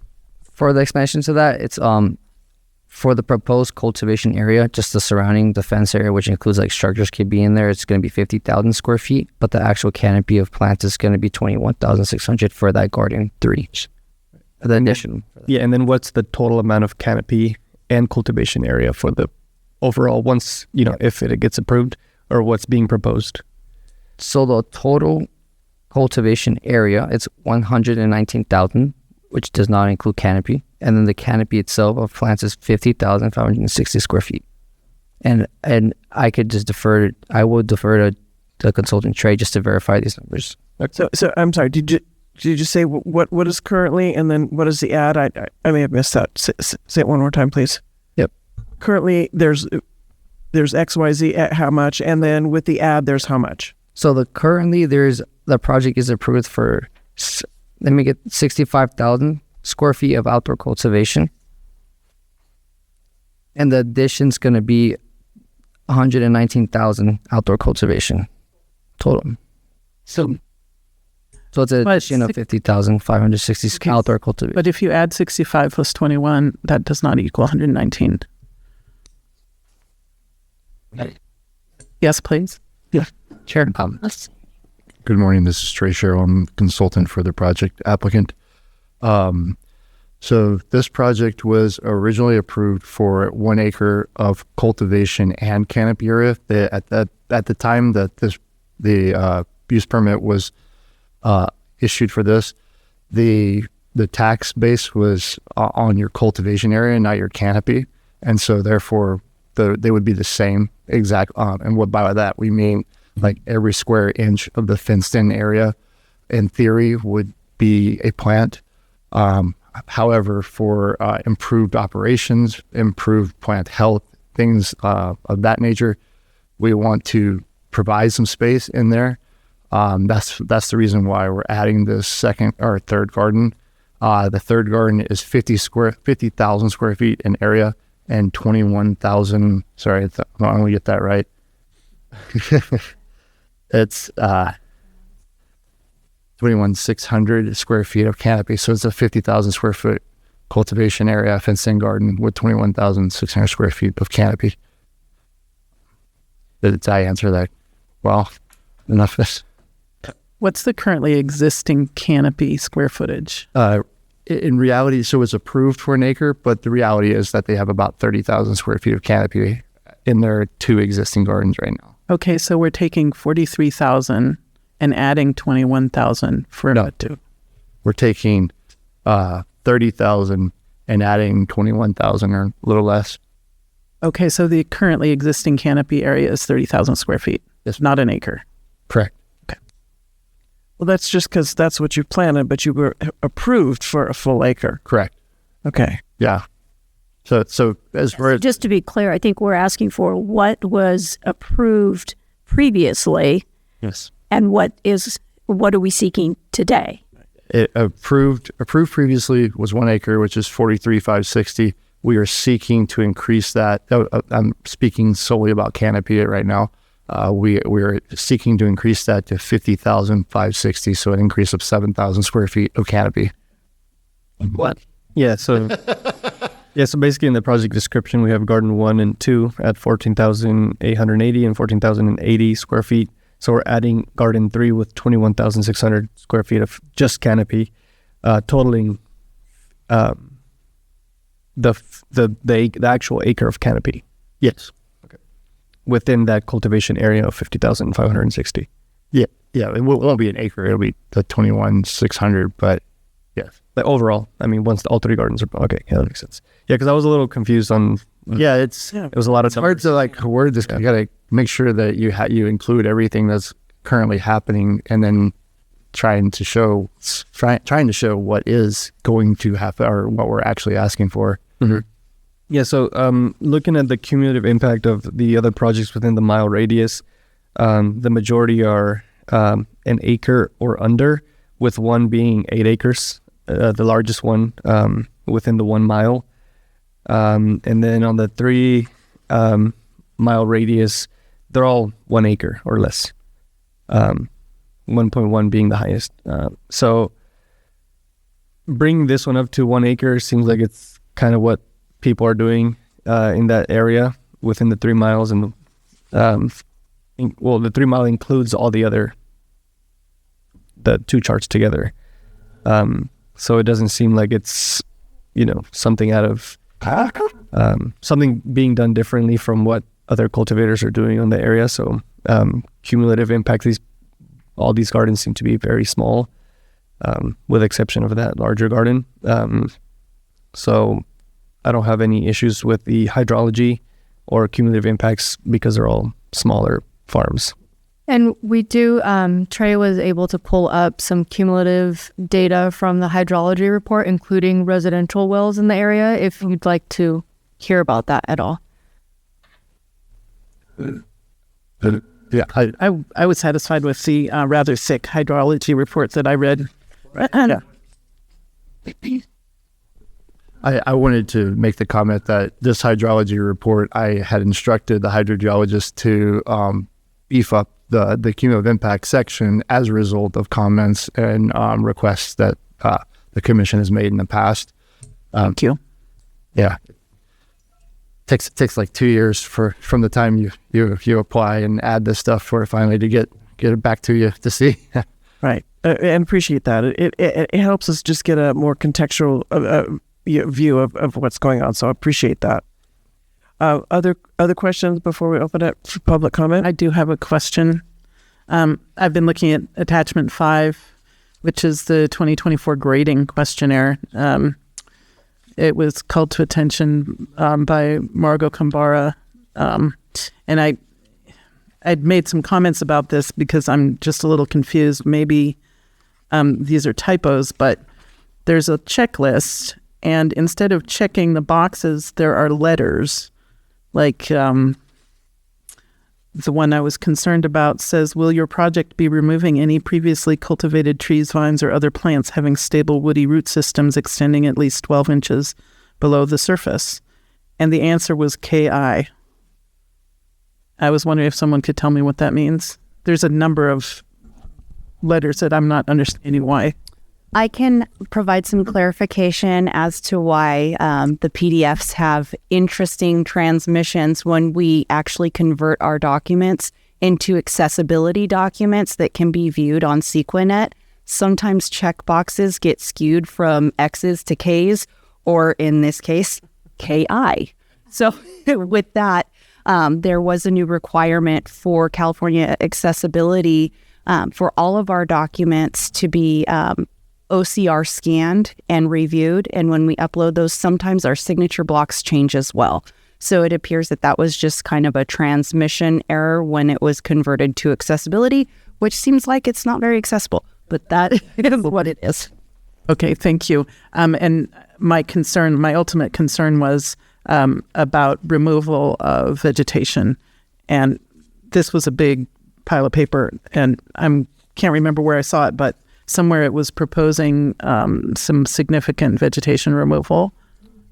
for the explanation to that, it's for the proposed cultivation area, just the surrounding the fence area, which includes like structures could be in there, it's going to be 50,000 square feet, but the actual canopy of plants is going to be 21,600 for that garden 3. The addition. Yeah, and then what's the total amount of canopy and cultivation area for the overall once, if it gets approved, or what's being proposed? So the total cultivation area, it's 119,000, which does not include canopy. And then the canopy itself of plants is 50,560 square feet. And I could just I will defer to the consultant Trey just to verify these numbers. So I'm sorry, did you just say what is currently, and then what is the add? I may have missed that. Say it one more time, please. Yep. Currently, there's XYZ at how much, and then with the add, there's how much? So the project is approved for, let me get 65,000 square feet of outdoor cultivation. And the addition's going to be 119,000 outdoor cultivation total. So it's an addition of 50,560 outdoor cultivation. But if you add 65 plus 21, that does not equal 119. Yes, please. Yeah. Chair. Good morning. This is Trey Sherrill. I'm consultant for the project applicant. So this project was originally approved for 1 acre of cultivation and canopy area. At the time that the use permit was issued for this, the tax base was on your cultivation area, not your canopy, and so therefore they would be the same exact. And what by that we mean, like every square inch of the fenced-in area, in theory, would be a plant. However, for improved operations, improved plant health, things of that nature, we want to provide some space in there. That's the reason why we're adding this second or third garden. The third garden is 50,000 square feet in area and 21,000. Sorry, I want to get that right. It's 21,600 square feet of canopy. So it's a 50,000 square foot cultivation area, fenced-in garden with 21,600 square feet of canopy. Did I answer that well enough? What's the currently existing canopy square footage? In reality, so it's approved for an acre, but the reality is that they have about 30,000 square feet of canopy in their 2 existing gardens right now. Okay, so we're taking 43,000 and adding 21,000 for No. 2. We're taking 30,000 and adding 21,000 or a little less. Okay, so the currently existing canopy area is 30,000 square feet. Yes. Not an acre. Correct. Well, that's just because that's what you planted, but you were approved for a full acre. Correct. Okay. Yeah. So as far as Just to be clear, I think we're asking for what was approved previously yes, and what are we seeking today? it approved previously was 1 acre, which is 43,560. We are seeking to increase that. I'm speaking solely about canopy right now. We're seeking to increase that to 50,560, so an increase of 7,000 square feet of canopy. What? Yeah, so so basically in the project description, we have garden 1 and 2 at 14,880 and 14,080 square feet. So we're adding garden 3 with 21,600 square feet of just canopy, totaling the actual acre of canopy. Yes. Within that cultivation area of 50,560. Yeah. It won't be an acre. It'll be the 21,600, but yes. Like overall, I mean, once all 3 gardens are okay, yeah, that makes sense. Yeah, because I was a little confused on. It was a lot of. It's hard to word this. You got to make sure that you include everything that's currently happening, and then trying to show what is going to happen or what we're actually asking for. Mm-hmm. Yeah, so looking at the cumulative impact of the other projects within the mile radius, the majority are an acre or under, with one being 8 acres, the largest one within the 1 mile. And then on the 3 mile radius, they're all 1 acre or less, 1.1 being the highest. So bringing this one up to 1 acre seems like it's kind of what people are doing in that area within the 3 miles, and the 3 mile includes all the 2 charts together. So it doesn't seem like it's something out of something being done differently from what other cultivators are doing on the area. So cumulative impact, all these gardens seem to be very small, with exception of that larger garden. So I don't have any issues with the hydrology or cumulative impacts because they're all smaller farms. And we do, Trey was able to pull up some cumulative data from the hydrology report, including residential wells in the area, if you'd like to hear about that at all. Yeah, I was satisfied with the rather thick hydrology report that I read. I wanted to make the comment that this hydrology report, I had instructed the hydrogeologist to beef up the cumulative impact section as a result of comments and requests that the commission has made in the past. Thank you. Yeah. Takes like 2 years from the time you apply and add this stuff for finally to get it back to you to see. Right. And appreciate that. It helps us just get a more contextual view of what's going on. So I appreciate that. Other questions before we open it for public comment? I do have a question. I've been looking at attachment 5, which is the 2024 grading questionnaire. It was called to attention by Margot Kambara. And I'd made some comments about this because I'm just a little confused. Maybe these are typos, but there's a checklist, and instead of checking the boxes, there are letters. Like the one I was concerned about says, will your project be removing any previously cultivated trees, vines, or other plants having stable woody root systems extending at least 12 inches below the surface? And the answer was KI. I was wondering if someone could tell me what that means. There's a number of letters that I'm not understanding why. I can provide some clarification as to why the PDFs have interesting transmissions when we actually convert our documents into accessibility documents that can be viewed on CEQA. Sometimes checkboxes get skewed from X's to K's, or in this case, KI. So with that, there was a new requirement for California accessibility for all of our documents to be OCR scanned and reviewed. And when we upload those, sometimes our signature blocks change as well. So it appears that that was just kind of a transmission error when it was converted to accessibility, which seems like it's not very accessible, but that is what it is. Okay, thank you. And my ultimate concern was about removal of vegetation. And this was a big pile of paper, and can't remember where I saw it, but somewhere it was proposing some significant vegetation removal.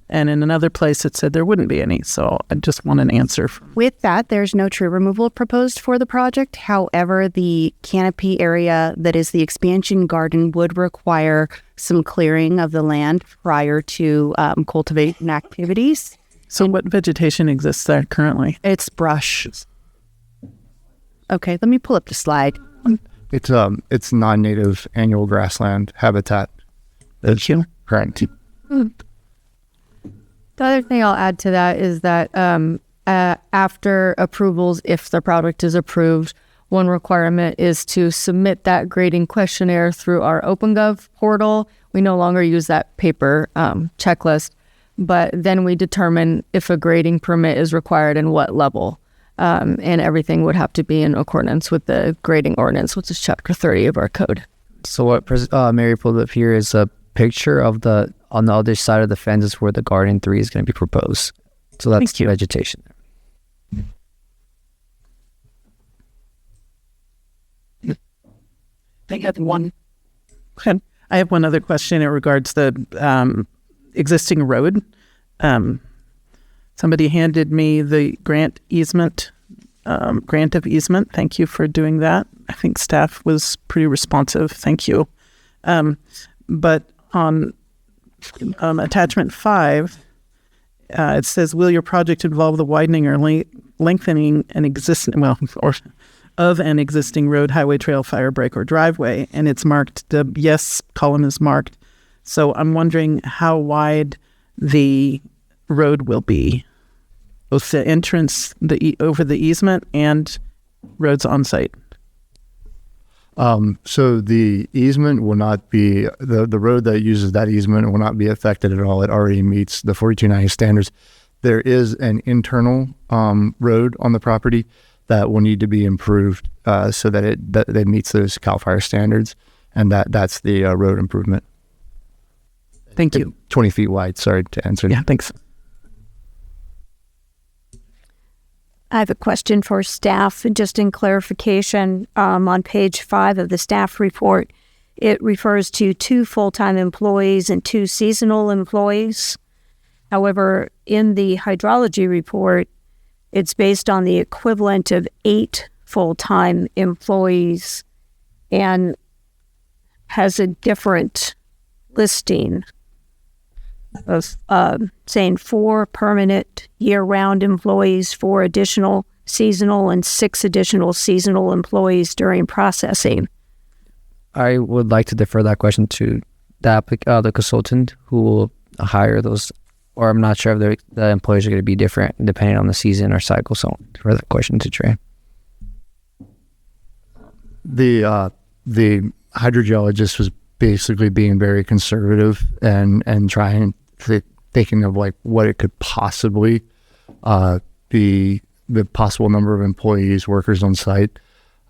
And in another place it said there wouldn't be any. So I just want an answer. With that, there's no tree removal proposed for the project. However, the canopy area that is the expansion garden would require some clearing of the land prior to cultivation activities. So what vegetation exists there currently? It's brush. Okay, let me pull up the slide. It's non-native annual grassland habitat. Thank you. Correct. The other thing I'll add to that is that after approvals, if the project is approved, one requirement is to submit that grading questionnaire through our OpenGov portal. We no longer use that paper checklist, but then we determine if a grading permit is required and what level. And everything would have to be in accordance with the grading ordinance, which is Chapter 30 of our code. So what Mary pulled up here is a picture of on the other side of the fence is where the Garden 3 is going to be proposed. So that's vegetation. I have one other question in regards to the existing road. Somebody handed me the grant of easement. Thank you for doing that. I think staff was pretty responsive. Thank you. But on attachment 5, it says, will your project involve the widening or lengthening of an existing road, highway, trail, fire break, or driveway? And it's marked, the yes column is marked. So I'm wondering how wide the road will be, both the entrance over the easement and roads on site. So the easement will not be, the road that uses that easement will not be affected at all. It already meets the 4290 standards. There is an internal road on the property that will need to be improved so that it meets those CAL FIRE standards, and that's the road improvement. Thank you. 20 feet wide, sorry to answer. Yeah, thanks. I have a question for staff, just in clarification. On page 5 of the staff report, it refers to 2 full-time employees and 2 seasonal employees. However, in the hydrology report, it's based on the equivalent of 8 full-time employees and has a different listing of saying 4 permanent year-round employees, 4 additional seasonal, and 6 additional seasonal employees during processing. I would like to defer that question to the consultant who will hire those, or I'm not sure if the employees are going to be different depending on the season or cycle. So defer that question to Trey. The hydrogeologist was basically being very conservative and thinking of like what it could possibly be, the possible number of employees, workers on site.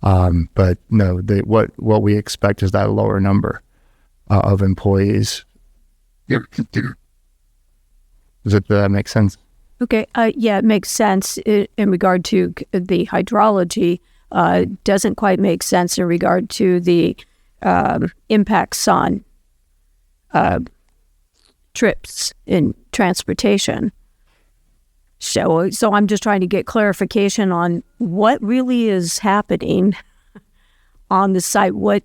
But no, what we expect is that lower number of employees. Does that make sense? Okay. Yeah, it makes sense in regard to the hydrology. Doesn't quite make sense in regard to the impacts on trips in transportation. So I'm just trying to get clarification on what really is happening on the site, what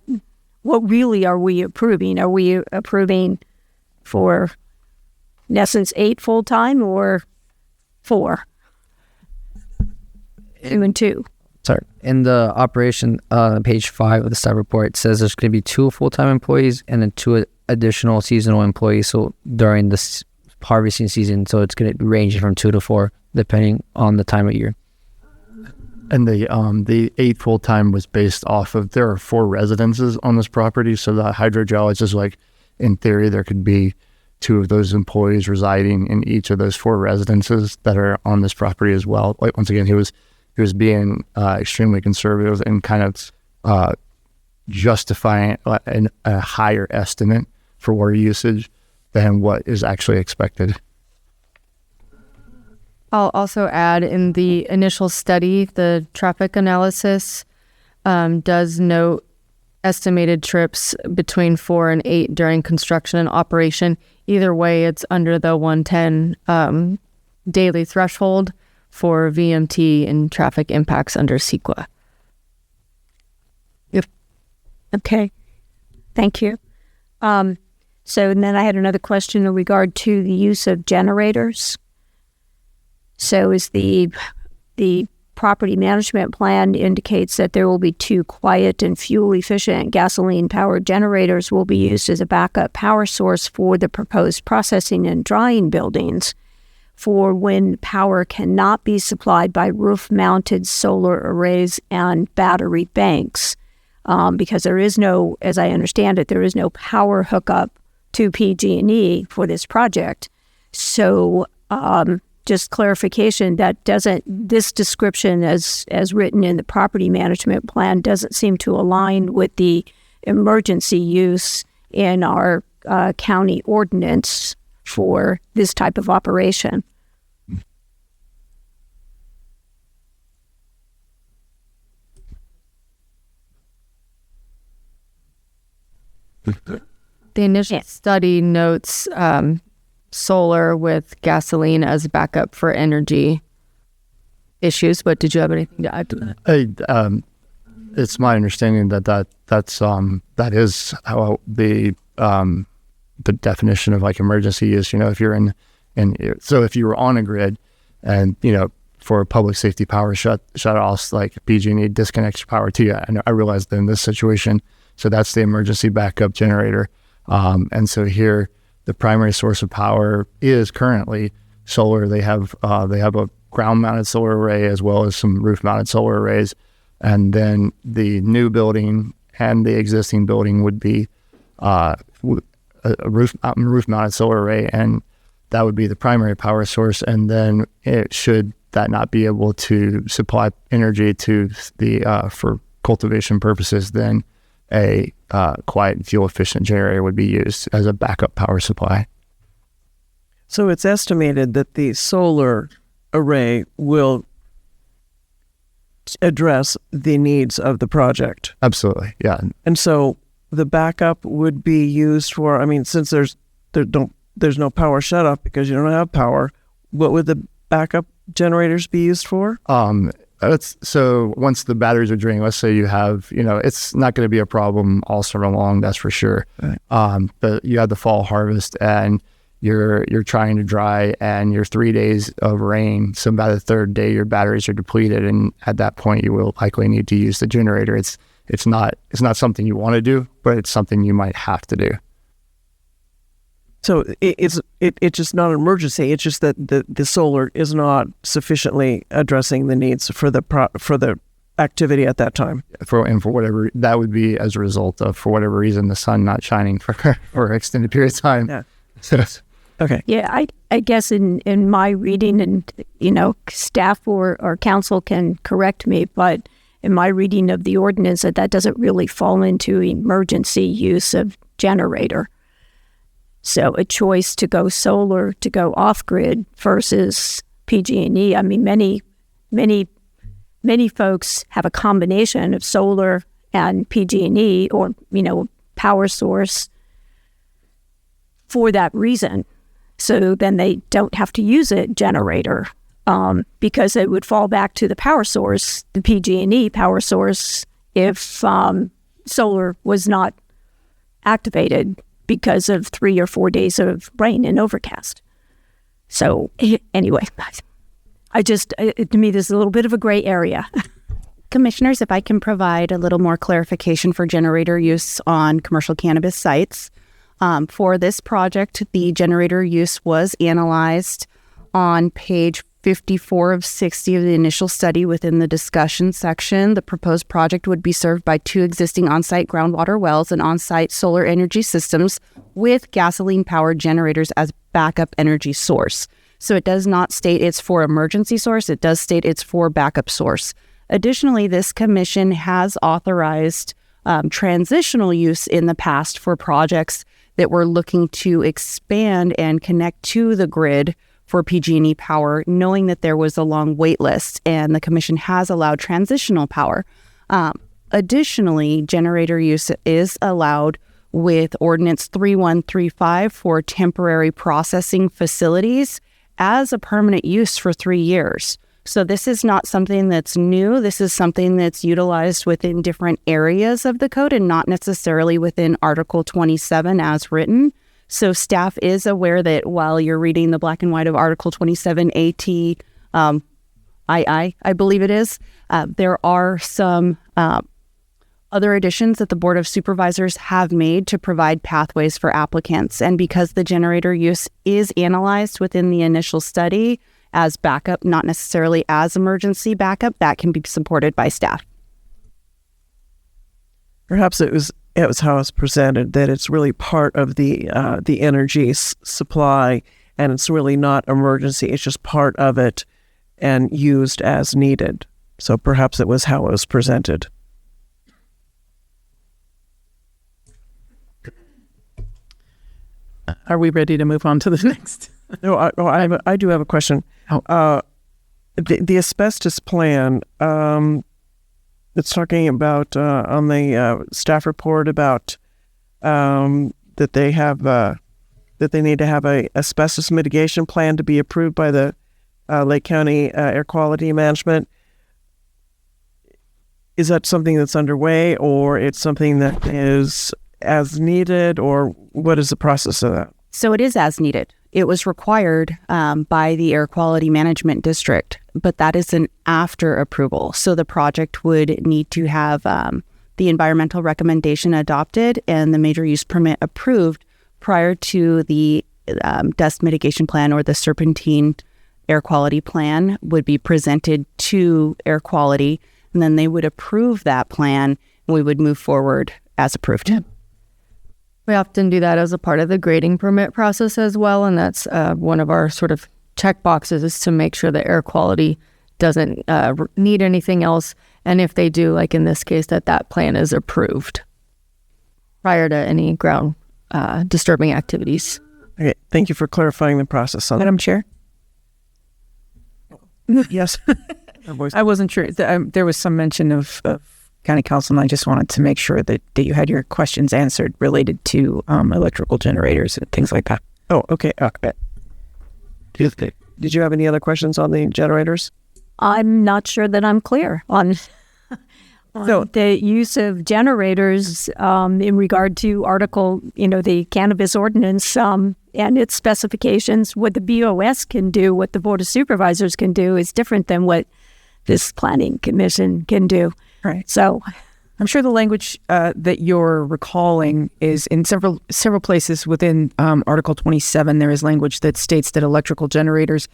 really are we approving? Are we approving for, in essence, 8 full-time or 4? 2 and 2. Sorry. In the operation, page 5 of the staff report, it says there's going to be 2 full-time employees and then 2 additional seasonal employees. So during the harvesting season, so it's going to be ranging from 2 to 4, depending on the time of year. And the 8 full-time was based off of, there are 4 residences on this property. So the hydrogeologist is like, in theory, there could be 2 of those employees residing in each of those 4 residences that are on this property as well. Like, once again, he was being extremely conservative and kind of justifying a higher estimate for water usage than what is actually expected. I'll also add, in the initial study, the traffic analysis does note estimated trips between 4 and 8 during construction and operation. Either way, it's under the 110 daily threshold for VMT and traffic impacts under CEQA. Yep. Okay. Thank you. So and then I had another question in regard to the use of generators. So is the property management plan indicates that there will be 2 quiet and fuel-efficient gasoline-powered generators will be used as a backup power source for the proposed processing and drying buildings for when power cannot be supplied by roof-mounted solar arrays and battery banks. Because there is no, as I understand it, there is no power hookup to PG&E for this project. So just clarification, that doesn't, this description as written in the property management plan doesn't seem to align with the emergency use in our county ordinance for this type of operation. The initial study notes solar with gasoline as backup for energy issues, but did you have anything to add to that? It's my understanding that is how the definition of like emergency use. You know, if you're so if you were on a grid, and for public safety power shut-offs, like PG&E disconnects power to you. I realized that in this situation, so that's the emergency backup generator. And so here, the primary source of power is currently solar. They have a ground-mounted solar array as well as some roof-mounted solar arrays. And then the new building and the existing building would be a roof-mounted solar array, and that would be the primary power source. And then it should that not be able to supply energy to the for cultivation purposes, then a quiet and fuel-efficient generator would be used as a backup power supply. So it's estimated that the solar array will address the needs of the project. Absolutely, yeah. And so the backup would be used for, since there's no power shut-off because you don't have power, what would the backup generators be used for? So once the batteries are draining, let's say you have, it's not going to be a problem all summer long, that's for sure. Right. But you have the fall harvest and you're trying to dry and you're 3 days of rain. So by the 3rd day, your batteries are depleted, and at that point, you will likely need to use the generator. It's not something you want to do, but it's something you might have to do. So it's just not an emergency. It's just that the solar is not sufficiently addressing the needs for the activity at that time. For whatever that would be as a result of, for whatever reason, the sun not shining for an extended period of time. Yeah. Okay. Yeah, I guess in my reading, and staff or council can correct me, but in my reading of the ordinance, that doesn't really fall into emergency use of generator. So a choice to go solar, to go off-grid versus PG&E. Many folks have a combination of solar and PG&E or, power source for that reason. So then they don't have to use a generator because it would fall back to the power source, the PG&E power source, if solar was not activated because of 3 or 4 days of rain and overcast. So anyway, to me, this is a little bit of a gray area. Commissioners, if I can provide a little more clarification for generator use on commercial cannabis sites. For this project, the generator use was analyzed on page 54 of 60 of the initial study within the discussion section. The proposed project would be served by 2 existing on-site groundwater wells and on-site solar energy systems with gasoline-powered generators as backup energy source. So it does not state it's for emergency source. It does state it's for backup source. Additionally, this commission has authorized transitional use in the past for projects that were looking to expand and connect to the grid for PG&E power, knowing that there was a long wait list, and the commission has allowed transitional power. Additionally, generator use is allowed with Ordinance 3135 for temporary processing facilities as a permanent use for 3 years. So this is not something that's new. This is something that's utilized within different areas of the code and not necessarily within Article 27 as written. So staff is aware that while you're reading the black and white of Article 27 AT I believe it is, there are some other additions that the Board of Supervisors have made to provide pathways for applicants. And because the generator use is analyzed within the initial study as backup, not necessarily as emergency backup, that can be supported by staff. Perhaps it was how it's presented, that it's really part of the energy supply, and it's really not emergency. It's just part of it and used as needed. So perhaps it was how it was presented. Are we ready to move on to the next? No, I do have a question. The asbestos plan, it's talking about on the staff report about that they have that they need to have a asbestos mitigation plan to be approved by the Lake County Air Quality Management. Is that something that's underway, or it's something that is as needed, or what is the process of that? So it is as needed. It was required by the Air Quality Management District, but that is an after approval. So the project would need to have the environmental recommendation adopted and the major use permit approved prior to the dust mitigation plan, or the serpentine air quality plan would be presented to air quality, and then they would approve that plan, and we would move forward as approved. We often do that as a part of the grading permit process as well, and that's one of our sort of check boxes, is to make sure that air quality doesn't need anything else, and if they do, like in this case, that plan is approved prior to any ground disturbing activities. Okay, thank you for clarifying the process on that. Madam Chair? Yes. I wasn't sure. There was some mention of County Council, and I just wanted to make sure that you had your questions answered related to electrical generators and things like that. Oh, okay. Did you have any other questions on the generators? I'm not sure that I'm clear on the use of generators in regard to Article, the cannabis ordinance and its specifications. What the BOS can do, what the Board of Supervisors can do, is different than what this Planning Commission can do. Right. So I'm sure the language that you're recalling is in several places within Article 27. There is language that states that electrical generators,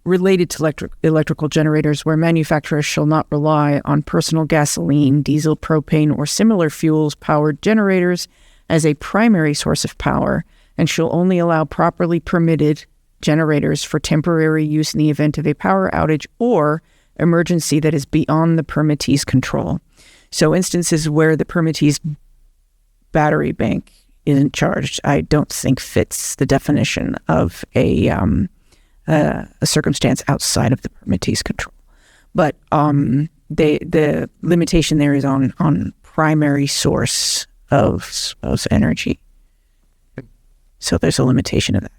related to electrical generators, where manufacturers shall not rely on personal gasoline, diesel, propane, or similar fuels-powered generators as a primary source of power, and shall only allow properly permitted generators for temporary use in the event of a power outage or emergency that is beyond the permittee's control. So instances where the permittee's battery bank isn't charged, I don't think fits the definition of a circumstance outside of the permittee's control. But the limitation there is on primary source of energy. So there's a limitation of that.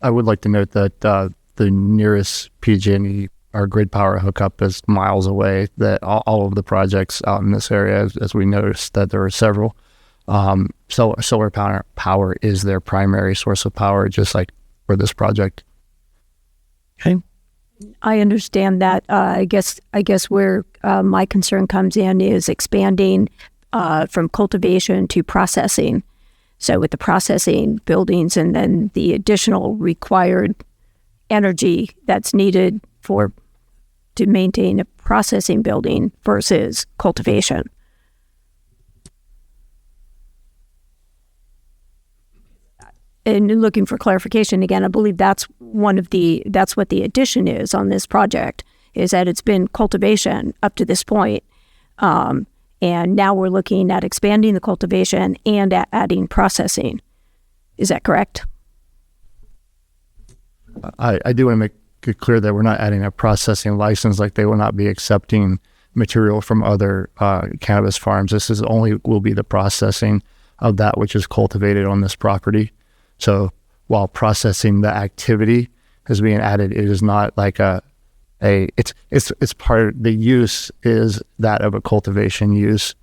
I would like to note that the nearest PG&E our grid power hookup is miles away. That all of the projects out in this area, as we noticed, that there are several. Solar power is their primary source of power, just like for this project. Okay. I understand that. I guess where my concern comes in is expanding from cultivation to processing. So with the processing buildings and then the additional required energy that's needed to maintain a processing building versus cultivation. And looking for clarification again, I believe that's what the addition is on this project, is that it's been cultivation up to this point. And now we're looking at expanding the cultivation and at adding processing. Is that correct? I do want to make it clear that we're not adding a processing license, like they will not be accepting material from other cannabis farms. This is will be the processing of that which is cultivated on this property. So while processing the activity is being added, it is not like it's part of the use is that of a cultivation use.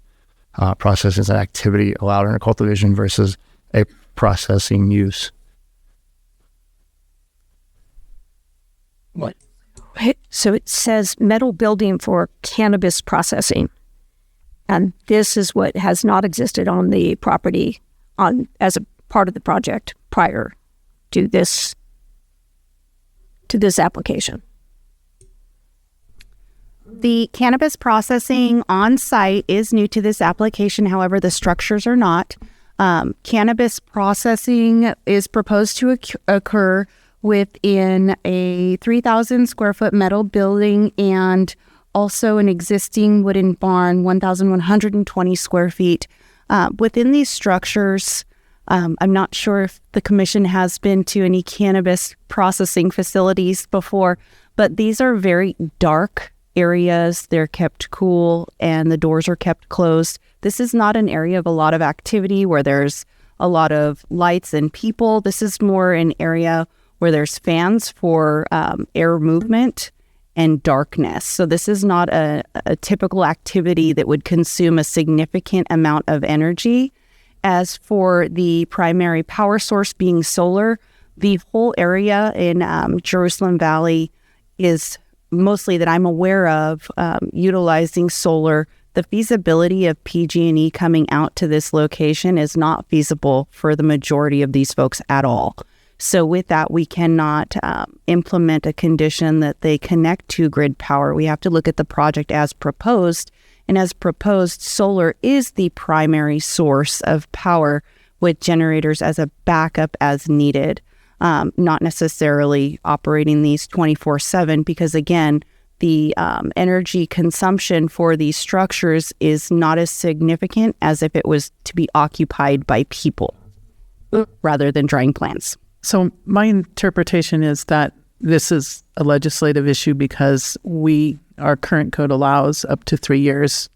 Processing is an activity allowed in a cultivation versus a processing use. What? So it says metal building for cannabis processing. And this is what has not existed on the property as a part of the project prior to this application. The cannabis processing on site is new to this application. However, the structures are not. Cannabis processing is proposed to occur within a 3,000 square foot metal building and also an existing wooden barn, 1,120 square feet. Within these structures, I'm not sure if the commission has been to any cannabis processing facilities before, but these are very dark areas. They're kept cool and the doors are kept closed. This is not an area of a lot of activity where there's a lot of lights and people. This is more an area where there's fans for air movement and darkness. So this is not a typical activity that would consume a significant amount of energy. As for the primary power source being solar, the whole area in Jerusalem Valley is mostly that I'm aware of utilizing solar. The feasibility of PG&E coming out to this location is not feasible for the majority of these folks at all. So with that, we cannot implement a condition that they connect to grid power. We have to look at the project as proposed. And as proposed, solar is the primary source of power with generators as a backup as needed, not necessarily operating these 24/7 because, again, the energy consumption for these structures is not as significant as if it was to be occupied by people rather than drying plants. So my interpretation is that this is a legislative issue because our current code allows up to 3 years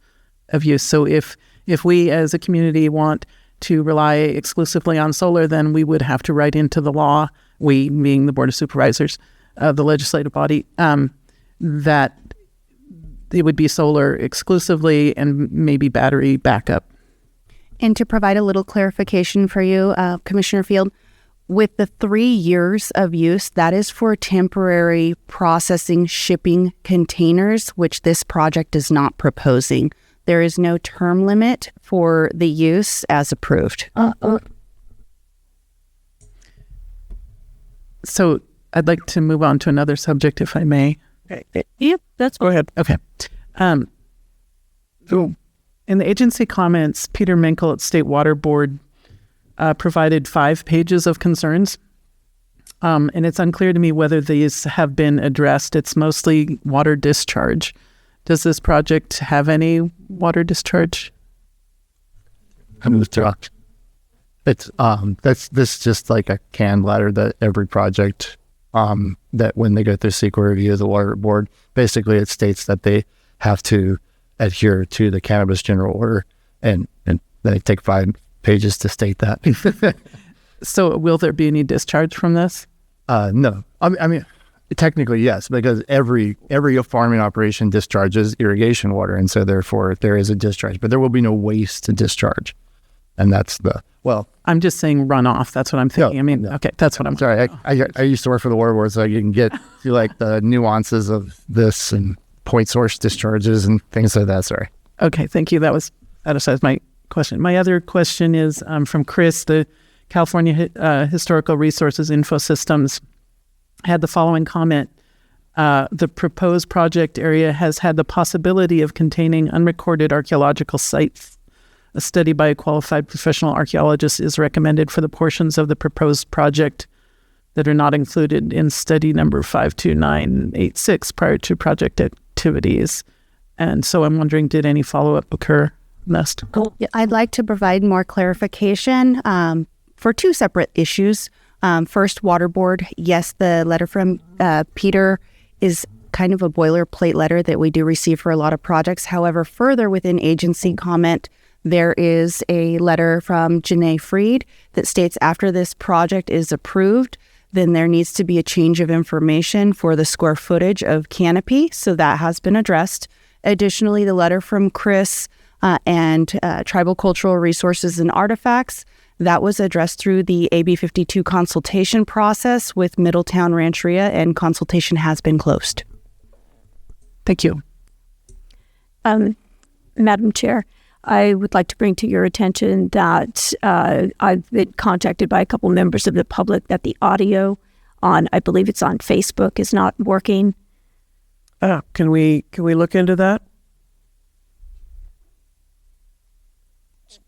of use. So if we as a community want to rely exclusively on solar, then we would have to write into the law, we being the Board of Supervisors of the legislative body, that it would be solar exclusively and maybe battery backup. And to provide a little clarification for you, Commissioner Field, with the 3 years of use, that is for temporary processing shipping containers, which this project is not proposing. There is no term limit for the use as approved. So I'd like to move on to another subject, if I may. Yep, that's Go ahead. Okay. So in the agency comments, Peter Minkel at State Water Board provided 5 pages of concerns. And it's unclear to me whether these have been addressed. It's mostly water discharge. Does this project have any water discharge? That's just like a canned letter that every project that when they go through CEQA review of the water board, basically it states that they have to adhere to the cannabis general order, and they take 5 pages to state that. So will there be any discharge from this? No. I mean, Technically, yes, because every farming operation discharges irrigation water, and so therefore there is a discharge, but there will be no waste to discharge, and that's I'm just saying runoff. That's what I'm thinking. Okay, that's what I'm sorry. I used to work for the water board, so you can get to like the nuances of this and point source discharges and things like that. Sorry. Okay, thank you. That was my question. My other question is from Chris, the California Historical Resources Info Systems had the following comment. The proposed project area has had the possibility of containing unrecorded archaeological sites. A study by a qualified professional archaeologist is recommended for the portions of the proposed project that are not included in study number 52986 prior to project activities. And so I'm wondering, did any follow-up occur? Nest? I'd like to provide more clarification for two separate issues. First, water board. Yes, the letter from Peter is kind of a boilerplate letter that we do receive for a lot of projects. However, further within agency comment, there is a letter from Janae Freed that states after this project is approved, then there needs to be a change of information for the square footage of canopy. So that has been addressed. Additionally, the letter from Chris and Tribal Cultural Resources and Artifacts, that was addressed through the AB 52 consultation process with Middletown Rancheria, and consultation has been closed. Thank you. Madam Chair, I would like to bring to your attention that I've been contacted by a couple members of the public that the audio on, I believe it's on Facebook, is not working. Can we look into that?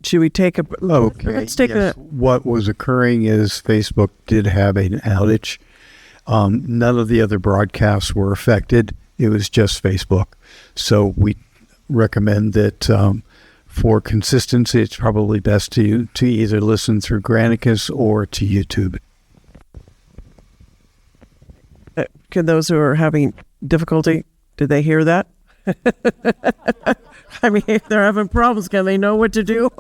Should we take a... Okay. Let's take a... What was occurring is Facebook did have an outage. None of the other broadcasts were affected. It was just Facebook. So we recommend that for consistency, it's probably best to either listen through Granicus or to YouTube. Can those who are having difficulty, did they hear that? I mean, if they're having problems, can they know what to do?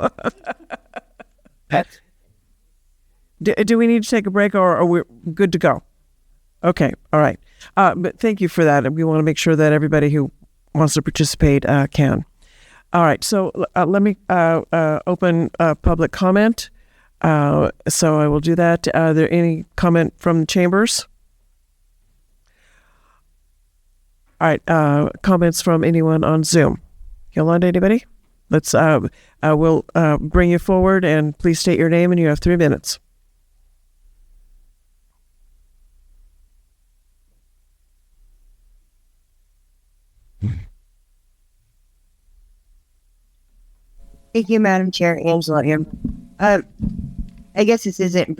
Do we need to take a break, or are we good to go? Okay, all right. But thank you for that. And we want to make sure that everybody who wants to participate can. All right, so let me open public comment. So I will do that. Are there any comment from the chambers? All right, comments from anyone on Zoom? Yolanda, anybody? Let's, we'll bring you forward, and please state your name, and you have 3 minutes. Thank you, Madam Chair. Angela here. I guess this isn't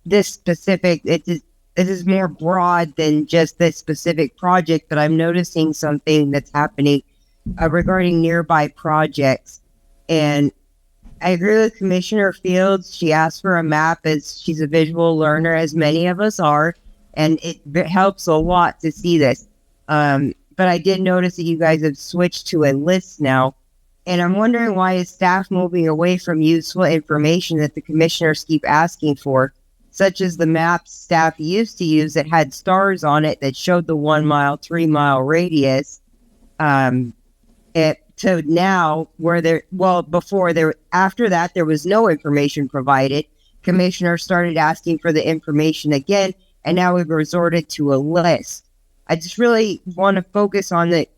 this specific. This is more broad than just this specific project, but I'm noticing something that's happening regarding nearby projects. And I agree with Commissioner Fields. She asked for a map, as she's a visual learner, as many of us are, and it helps a lot to see this. But I did notice that you guys have switched to a list now. And I'm wondering, why is staff moving away from useful information that the commissioners keep asking for, such as the maps staff used to use that had stars on it that showed the 1 mile, 3 mile radius, to now where after that, there was no information provided. Commissioners started asking for the information again, and now we've resorted to a list. I just really want to focus on that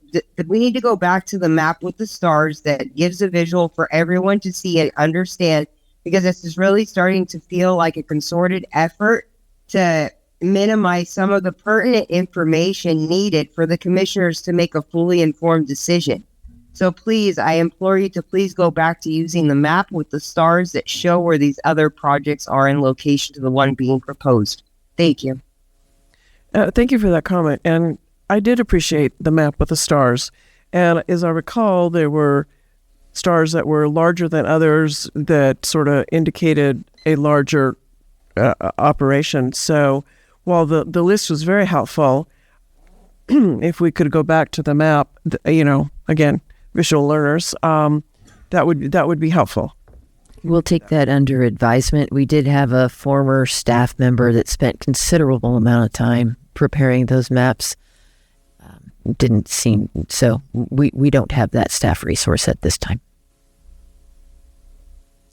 we need to go back to the map with the stars that gives a visual for everyone to see and understand, because this is really starting to feel like a concerted effort to minimize some of the pertinent information needed for the commissioners to make a fully informed decision. So please, I implore you to please go back to using the map with the stars that show where these other projects are in location to the one being proposed. Thank you. Thank you for that comment. And I did appreciate the map with the stars. And as I recall, there were stars that were larger than others that sort of indicated a larger operation. So while the list was very helpful, if we could go back to the map, again, visual learners, that would be helpful. We'll take that under advisement. We did have a former staff member that spent considerable amount of time preparing those maps. Didn't seem so. We don't have that staff resource at this time.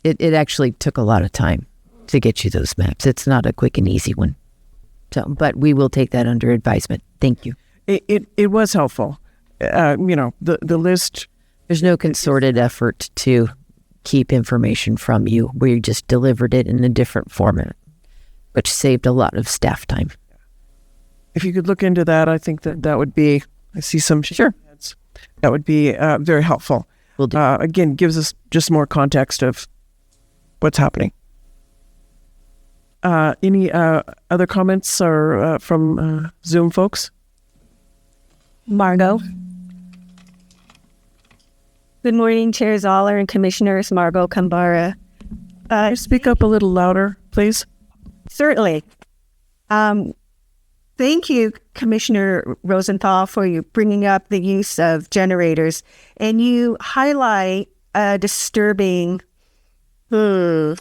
It actually took a lot of time to get you those maps. It's not a quick and easy one. So, but we will take that under advisement. Thank you. It was helpful. The list. There's no concerted effort to keep information from you. We just delivered it in a different format, which saved a lot of staff time. If you could look into that, I think that would be. I see some. Sure. That would be very helpful. Will do. Again, gives us just more context of what's happening. Any other comments or from Zoom folks? Margot. Good morning, Chair Zoller and Commissioners. Margot Kambara. Speak up a little louder, please. Certainly. Thank you, Commissioner Rosenthal, for you bringing up the use of generators. And you highlight a disturbing, I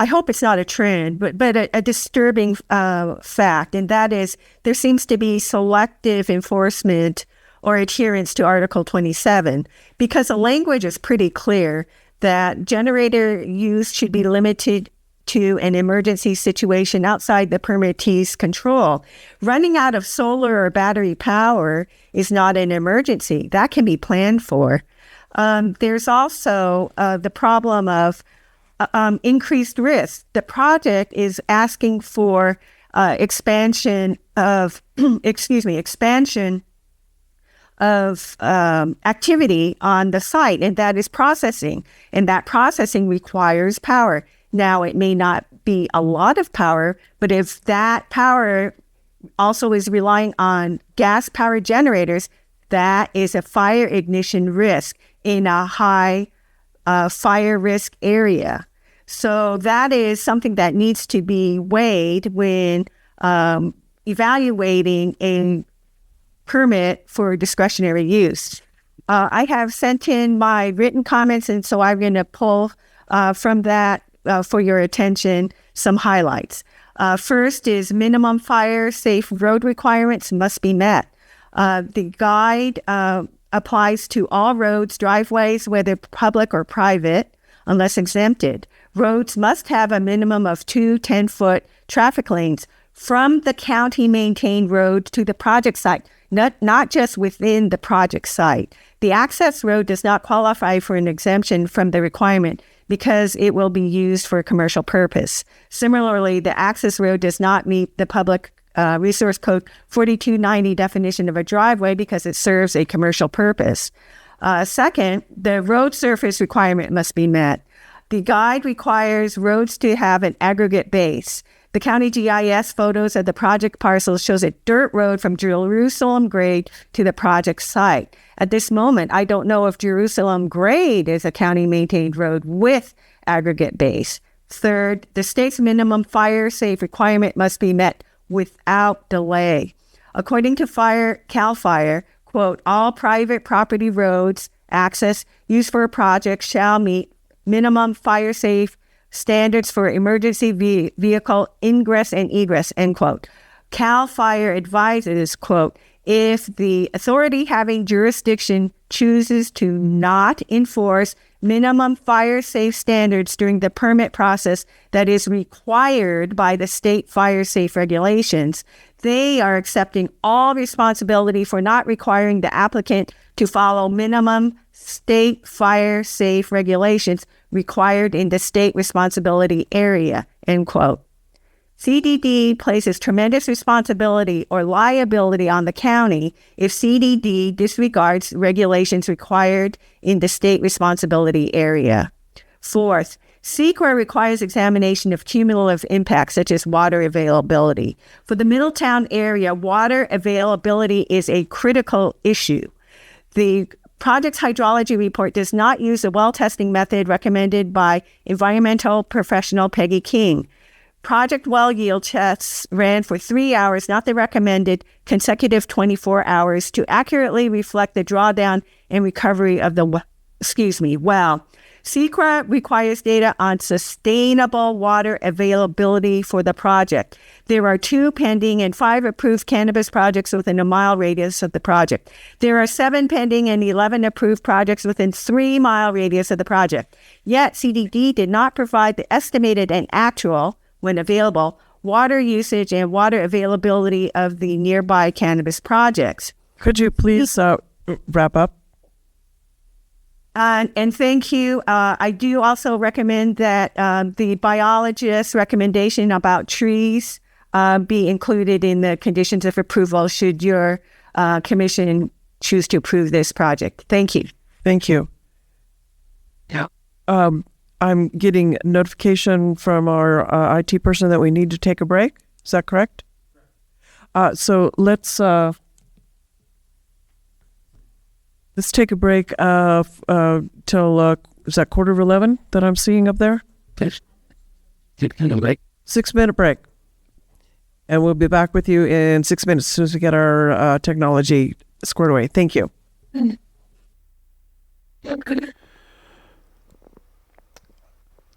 hope it's not a trend, but a disturbing fact, and that is there seems to be selective enforcement or adherence to Article 27, because the language is pretty clear that generator use should be limited to an emergency situation outside the permittee's control. Running out of solar or battery power is not an emergency. That can be planned for. There's also the problem of increased risk. The project is asking for expansion of activity on the site, and that is processing. And that processing requires power. Now, it may not be a lot of power, but if that power also is relying on gas-powered generators, that is a fire ignition risk in a high fire risk area. So that is something that needs to be weighed when evaluating a permit for discretionary use. I have sent in my written comments, and so I'm going to pull from that for your attention some highlights. First is minimum fire safe road requirements must be met. The guide applies to all roads, driveways, whether public or private, unless exempted. Roads must have a minimum of 2 10-foot traffic lanes from the county-maintained road to the project site, not just within the project site. The access road does not qualify for an exemption from the requirement because it will be used for a commercial purpose. Similarly, the access road does not meet the Public Resource Code 4290 definition of a driveway because it serves a commercial purpose. Second, the road surface requirement must be met. The guide requires roads to have an aggregate base. The county GIS photos of the project parcels shows a dirt road from Jerusalem grade to the project site. At this moment, I don't know if Jerusalem grade is a county-maintained road with aggregate base. Third, the state's minimum fire safe requirement must be met without delay. According to CAL FIRE, quote, all private property roads access used for a project shall meet minimum fire safe standards for emergency vehicle ingress and egress, end quote. CAL FIRE advises, quote, if the authority having jurisdiction chooses to not enforce minimum fire safe standards during the permit process that is required by the state fire safe regulations, they are accepting all responsibility for not requiring the applicant to follow minimum state fire safe regulations required in the state responsibility area, end quote. CDD places tremendous responsibility or liability on the county if CDD disregards regulations required in the state responsibility area. Fourth, CEQA requires examination of cumulative impacts such as water availability. For the Middletown area, water availability is a critical issue. The project's hydrology report does not use the well testing method recommended by environmental professional Peggy King. Project well yield tests ran for 3 hours, not the recommended consecutive 24 hours, to accurately reflect the drawdown and recovery of the well. CEQA requires data on sustainable water availability for the project. There are 2 pending and 5 approved cannabis projects within a mile radius of the project. There are 7 pending and 11 approved projects within 3-mile radius of the project. Yet CDD did not provide the estimated and actual, when available, water usage and water availability of the nearby cannabis projects. Could you please wrap up? And thank you. I do also recommend that the biologist's recommendation about trees be included in the conditions of approval should your commission choose to approve this project. Thank you. Thank you. Yeah. I'm getting notification from our IT person that we need to take a break. Is that correct? So let's take a break till is that 11:15 that I'm seeing up there? 6-minute break. And we'll be back with you in 6 minutes as soon as we get our technology squared away. Thank you.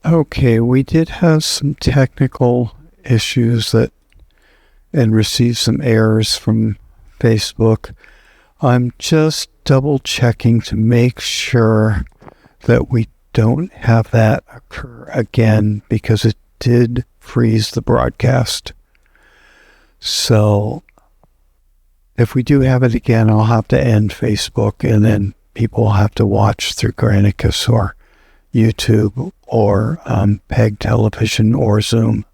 Okay, we did have some technical issues and received some errors from Facebook. I'm just double checking to make sure that we don't have that occur again because it did freeze the broadcast. So if we do have it again, I'll have to end Facebook and then people will have to watch through Granicus or YouTube or PEG television or Zoom.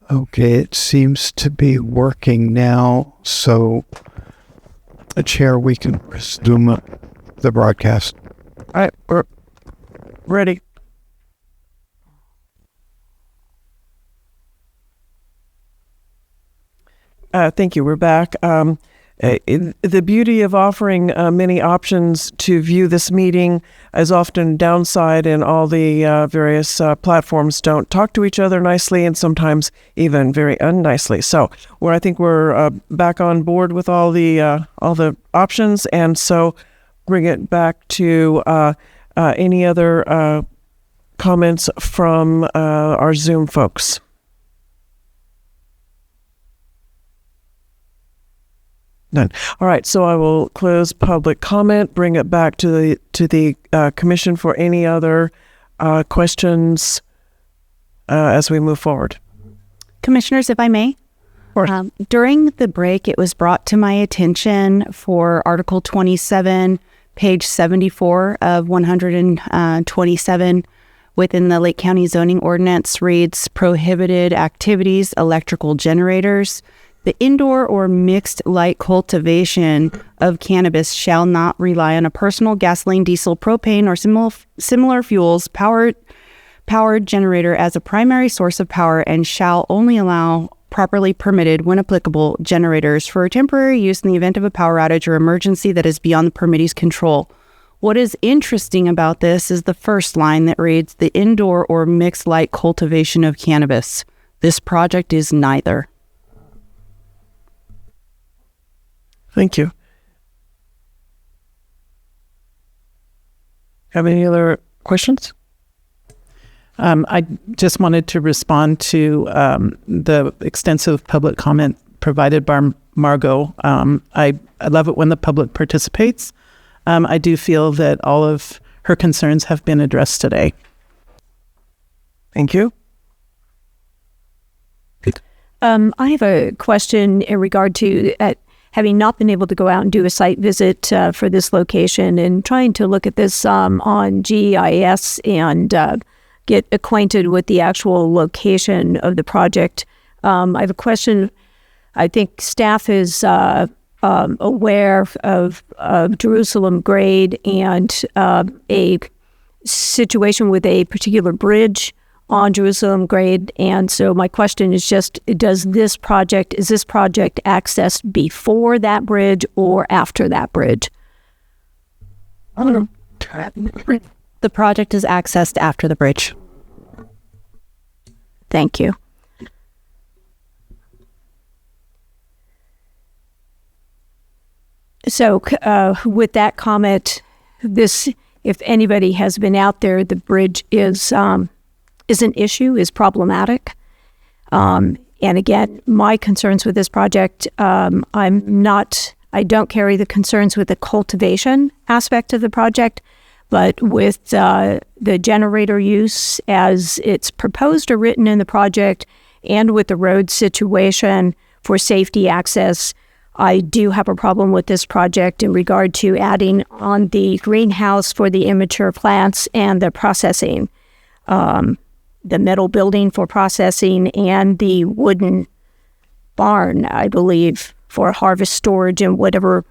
Okay, it seems to be working now, so Chair, we can resume the broadcast. All right, we're ready. Thank you. We're back. The beauty of offering many options to view this meeting is often downside, and all the various platforms don't talk to each other nicely, and sometimes even very unnicely. So, I think we're back on board with all the options, and so bring it back to any other comments from our Zoom folks. None. All right, so I will close public comment, bring it back to the commission for any other questions as we move forward. Commissioners, if I may. During the break, it was brought to my attention for Article 27, page 74 of 127 within the Lake County zoning ordinance reads prohibited activities, electrical generators. The indoor or mixed light cultivation of cannabis shall not rely on a personal gasoline, diesel, propane, or similar fuels powered generator as a primary source of power and shall only allow properly permitted, when applicable, generators for temporary use in the event of a power outage or emergency that is beyond the permittee's control. What is interesting about this is the first line that reads the indoor or mixed light cultivation of cannabis. This project is neither. Thank you. Have any other questions? I just wanted to respond to the extensive public comment provided by Margot. I love it when the public participates. I do feel that all of her concerns have been addressed today. Thank you. I have a question in regard to having not been able to go out and do a site visit for this location and trying to look at this on GIS and get acquainted with the actual location of the project. I have a question. I think staff is aware of Jerusalem grade and a situation with a particular bridge on Jerusalem grade. And so my question is just, is this project accessed before that bridge or after that bridge? I don't know. The project is accessed after the bridge. Thank you. So with that comment, this if anybody has been out there, the bridge is an issue, is problematic. And again, my concerns with this project, I don't carry the concerns with the cultivation aspect of the project, but with the generator use as it's proposed or written in the project, and with the road situation for safety access, I do have a problem with this project in regard to adding on the greenhouse for the immature plants and the processing, the metal building for processing, and the wooden barn, I believe, for harvest storage and whatever.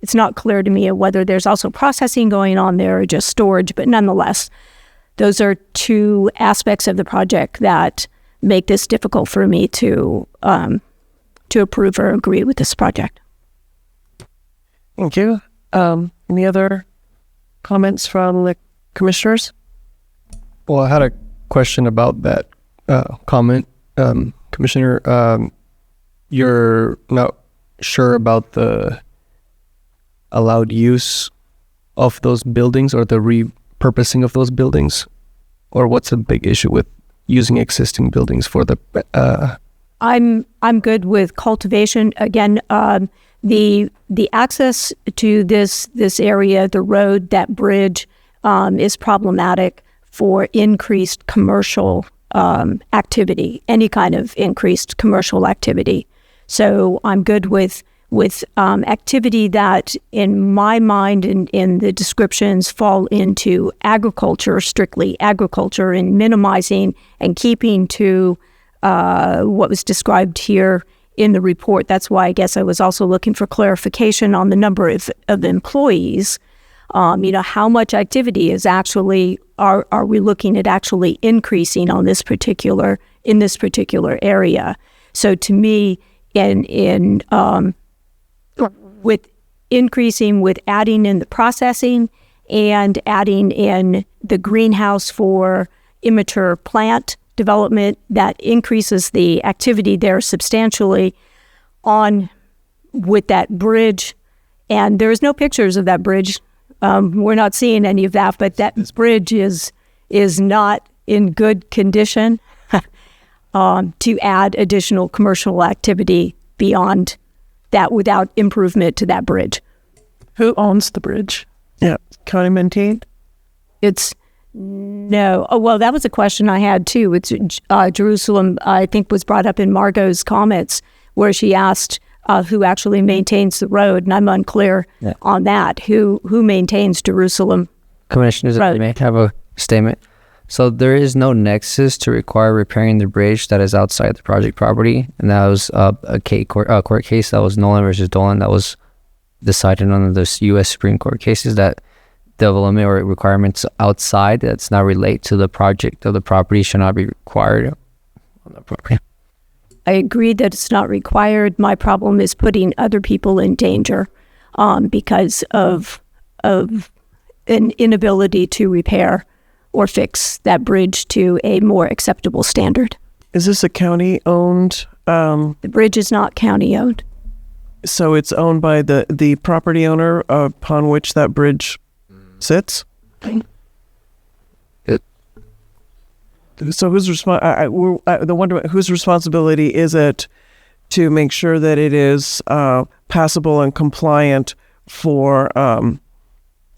It's not clear to me whether there's also processing going on there or just storage, but nonetheless, those are two aspects of the project that make this difficult for me to approve or agree with this project. Thank you. Any other comments from the commissioners? Well, I had a question about that comment. Commissioner, you're not sure about the allowed use of those buildings or the repurposing of those buildings? Or what's a big issue with using existing buildings for the I'm good with cultivation. Again, the access to this area, the road, that bridge, is problematic for increased commercial activity, any kind of increased commercial activity. So I'm good with activity that, in my mind, in the descriptions, fall into agriculture, strictly agriculture, and minimizing and keeping to what was described here in the report. That's why I guess I was also looking for clarification on the number of employees. How much activity is actually, are we looking at actually increasing on this particular area? So to me, with increasing, with adding in the processing and adding in the greenhouse for immature plant development, that increases the activity there substantially. On with that bridge, and there's no pictures of that bridge. We're not seeing any of that, but that bridge is not in good condition to add additional commercial activity beyond that without improvement to that bridge. Who owns the bridge? Yeah, county maintained? No. Oh, well, that was a question I had too. It's Jerusalem, I think, was brought up in Margot's comments, where she asked who actually maintains the road, and I'm unclear on that. Who maintains Jerusalem? Commissioners, I may have a statement. So there is no nexus to require repairing the bridge that is outside the project property, and that was a court case that was Nolan versus Dolan that was decided under the U.S. Supreme Court cases that the limit or requirements outside that's not relate to the project of the property should not be required on the property. I agree that it's not required. My problem is putting other people in danger because of an inability to repair or fix that bridge to a more acceptable standard. Is this a county-owned? The bridge is not county-owned. So it's owned by the property owner upon which that bridge sits? So whose responsibility is it to make sure that it is passable and compliant for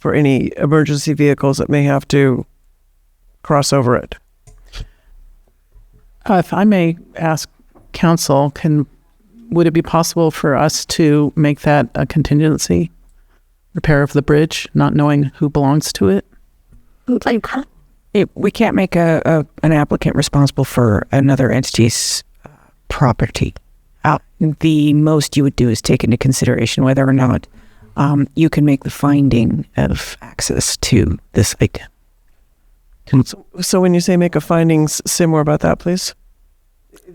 any emergency vehicles that may have to cross over it? If I may ask council, would it be possible for us to make that a contingency? Repair of the bridge, not knowing who belongs to it? We can't make an applicant responsible for another entity's property. The most you would do is take into consideration whether or not you can make the finding of access to this site. So when you say make a findings, say more about that, please.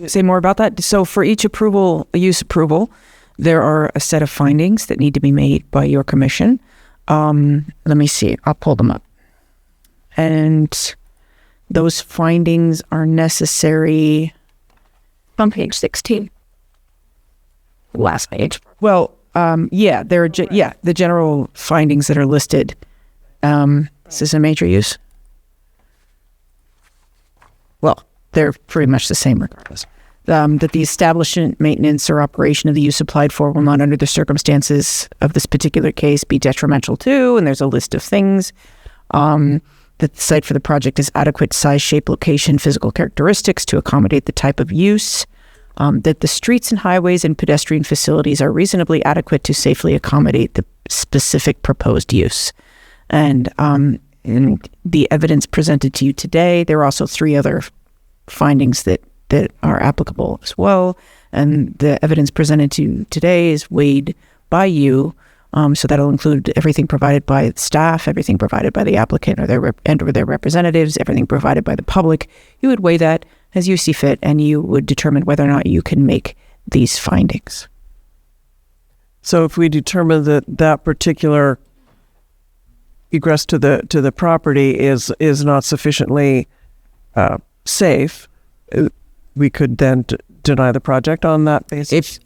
Say more about that. So for each use approval, there are a set of findings that need to be made by your commission. Let me see. I'll pull them up. And those findings are necessary on page 16. Last page. Well, the general findings that are listed. This is a major use. Well, they're pretty much the same regardless. That the establishment, maintenance, or operation of the use applied for will not, under the circumstances of this particular case, be detrimental to, and there's a list of things. That the site for the project is adequate size, shape, location, physical characteristics to accommodate the type of use. That the streets and highways and pedestrian facilities are reasonably adequate to safely accommodate the specific proposed use. And in the evidence presented to you today, there are also 3 other findings that are applicable as well. And the evidence presented to you today is weighed by you. So that'll include everything provided by staff, everything provided by the applicant or their representatives, everything provided by the public. You would weigh that as you see fit, and you would determine whether or not you can make these findings. So if we determine that particular egress to the property is not sufficiently safe, we could then deny the project on that basis.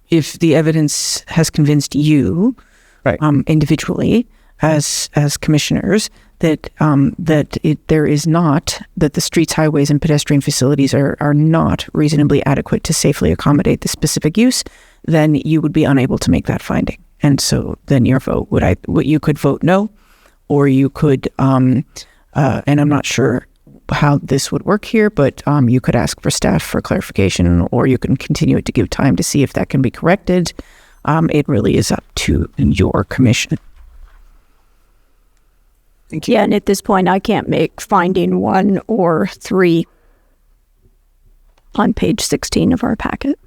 If the evidence has convinced you, right, individually as commissioners that there is not, that the streets, highways, and pedestrian facilities are not reasonably adequate to safely accommodate the specific use, then you would be unable to make that finding. And so then your vote you could vote no, or you could, and I'm not sure how this would work here, but you could ask for staff for clarification, or you can continue it to give time to see if that can be corrected. It really is up to your commission. Thank you. Yeah, and at this point, I can't make finding 1 or 3 on page 16 of our packet.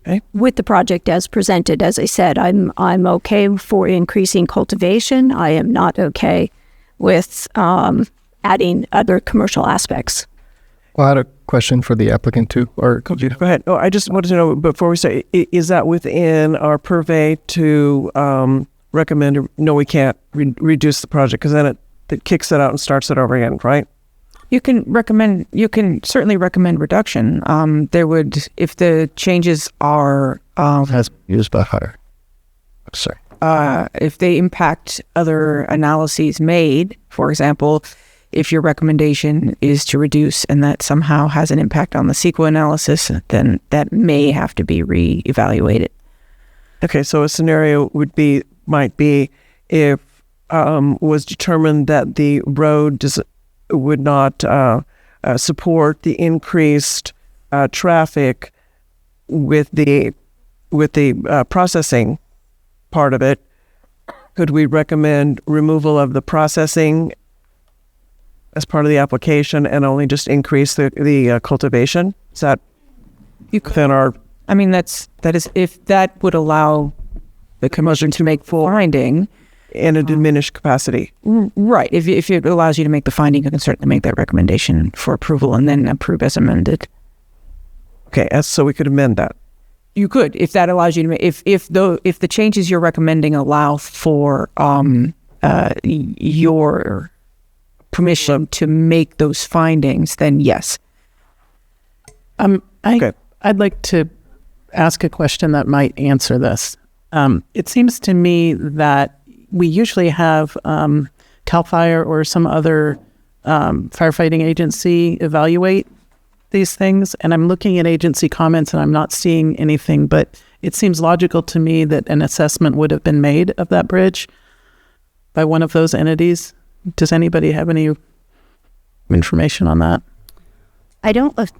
Okay. With the project as presented, as I said, I'm okay for increasing cultivation. I am not okay with adding other commercial aspects. Well, I had a question for the applicant too, or Go ahead. Oh, I just wanted to know before we say, is that within our purvey to recommend? No, we can't reduce the project because then it kicks it out and starts it over again, right? You can certainly recommend reduction. There would, if the changes are Has been used by higher. Sorry. if they impact other analyses made, for example, if your recommendation is to reduce and that somehow has an impact on the CEQA analysis, then that may have to be reevaluated. Okay, so a scenario might be if was determined that the road would not support the increased traffic with the processing part of it. Could we recommend removal of the processing as part of the application and only just increase the cultivation? Is that within our? I mean, that is if that would allow the commission to make full finding in a diminished capacity. Right. If it allows you to make the finding, you can certainly make that recommendation for approval and then approve as amended. Okay, so we could amend that. You could, if that allows you to make, if the changes you're recommending allow for your permission to make those findings, then yes. I'd like to ask a question that might answer this. It seems to me that we usually have CAL FIRE or some other firefighting agency evaluate these things, and I'm looking at agency comments and I'm not seeing anything, but it seems logical to me that an assessment would have been made of that bridge by one of those entities. Does anybody have any information on that?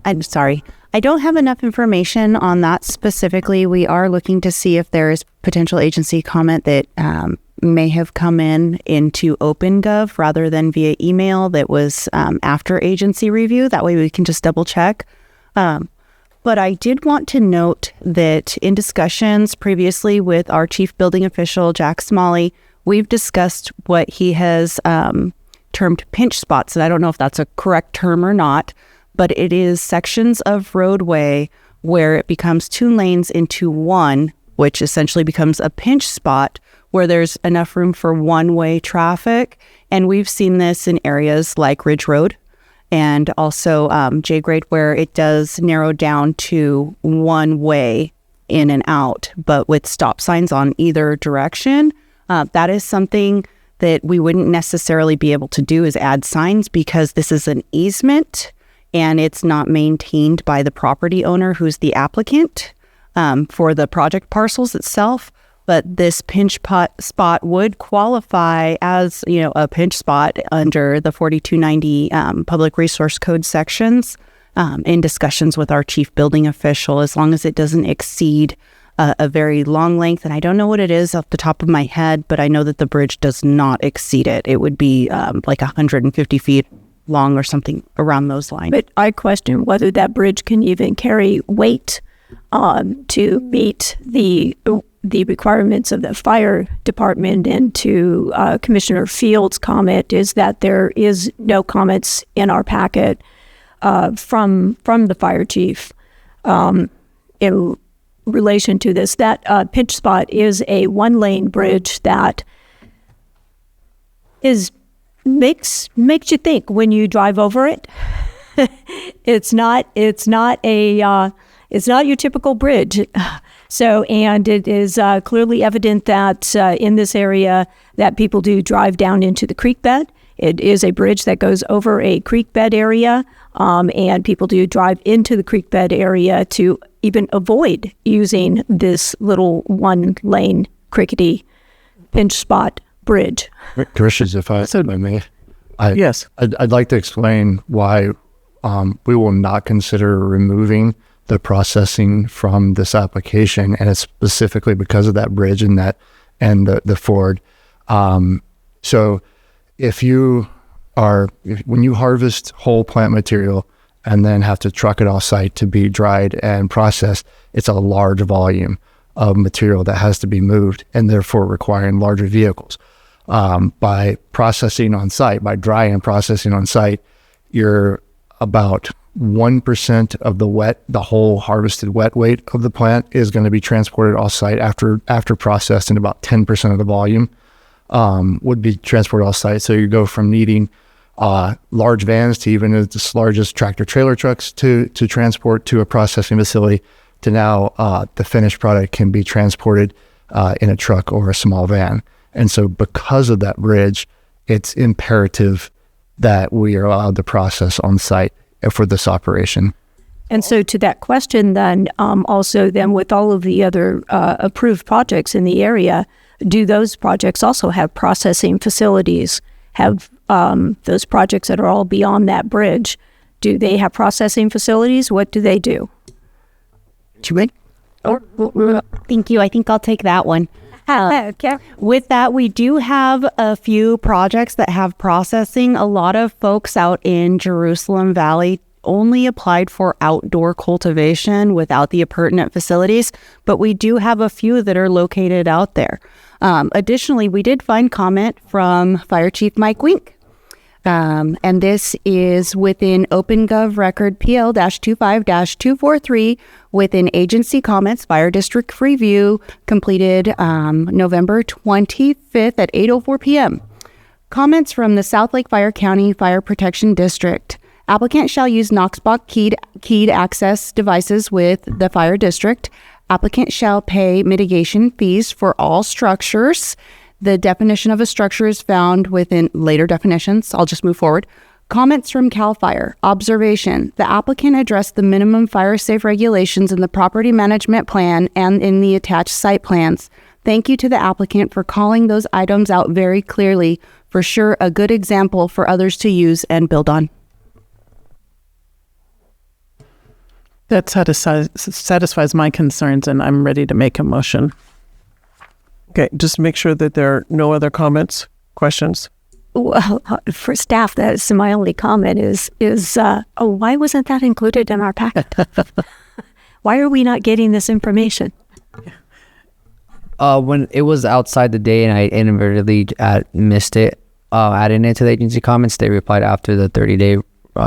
I'm sorry. I don't have enough information on that specifically. We are looking to see if there is potential agency comment that may have come into OpenGov rather than via email that was after agency review. That way we can just double check. But I did want to note that in discussions previously with our chief building official, Jack Smalley, we've discussed what he has termed pinch spots. And I don't know if that's a correct term or not, but it is sections of roadway where it becomes 2 lanes into one, which essentially becomes a pinch spot where there's enough room for one-way traffic. And we've seen this in areas like Ridge Road and also J-Grade, where it does narrow down to one way in and out, but with stop signs on either direction. That is something that we wouldn't necessarily be able to do, is add signs, because this is an easement and it's not maintained by the property owner, who's the applicant for the project parcels itself. But this pinch spot would qualify as, a pinch spot under the 4290 Public Resource Code sections in discussions with our chief building official, as long as it doesn't exceed a very long length. And I don't know what it is off the top of my head, but I know that the bridge does not exceed it. It would be like 150 feet long or something around those lines. But I question whether that bridge can even carry weight to meet the requirements of the fire department. And to Commissioner Field's comment is that there is no comments in our packet from the fire chief in relation to this. That pinch spot is a one-lane bridge that makes you think when you drive over it. It's not your typical bridge. So, and it is clearly evident that in this area that people do drive down into the creek bed. It is a bridge that goes over a creek bed area, and people do drive into the creek bed area to even avoid using this little one-lane crickety pinch spot bridge. Commissioners, if I may, yes, I'd like to explain why we will not consider removing the processing from this application, and it's specifically because of that bridge and the ford. So when you harvest whole plant material and then have to truck it off site to be dried and processed, it's a large volume of material that has to be moved, and therefore requiring larger vehicles. By processing on site, by dry and processing on site, you're about 1% of the whole harvested wet weight of the plant is going to be transported off site after processed, and about 10% of the volume would be transported off site. So you go from needing large vans to even as large as tractor trailer trucks to transport to a processing facility, to now the finished product can be transported in a truck or a small van. And so because of that bridge, it's imperative that we are allowed to process on site for this operation. And so to that question then, also then with all of the other approved projects in the area, do those projects also have processing facilities? Have those projects that are all beyond that bridge, do they have processing facilities? What do they do? Thank you. I think I'll take that one. Okay. With that, we do have a few projects that have processing. A lot of folks out in Jerusalem Valley only applied for outdoor cultivation without the appurtenant facilities, but we do have a few that are located out there. Additionally, we did find comment from Fire Chief Mike Wink. And this is within OpenGov record PL-25-243 within agency comments, fire district review completed November 25th at 8:04 p.m. Comments from the South Lake Fire County Fire Protection District. Applicant shall use Knoxbox keyed access devices with the fire district. Applicant shall pay mitigation fees for all structures. The definition of a structure is found within later definitions. I'll just move forward. Comments from CAL FIRE. Observation. The applicant addressed the minimum fire safe regulations in the property management plan and in the attached site plans. Thank you to the applicant for calling those items out very clearly. For sure, a good example for others to use and build on. That satisfies my concerns, and I'm ready to make a motion. Okay, just make sure that there are no other comments, questions. Well, for staff, that's my only comment is why wasn't that included in our packet? Why are we not getting this information? When it was outside the day and I inadvertently missed it, adding it to the agency comments, they replied after the 30-day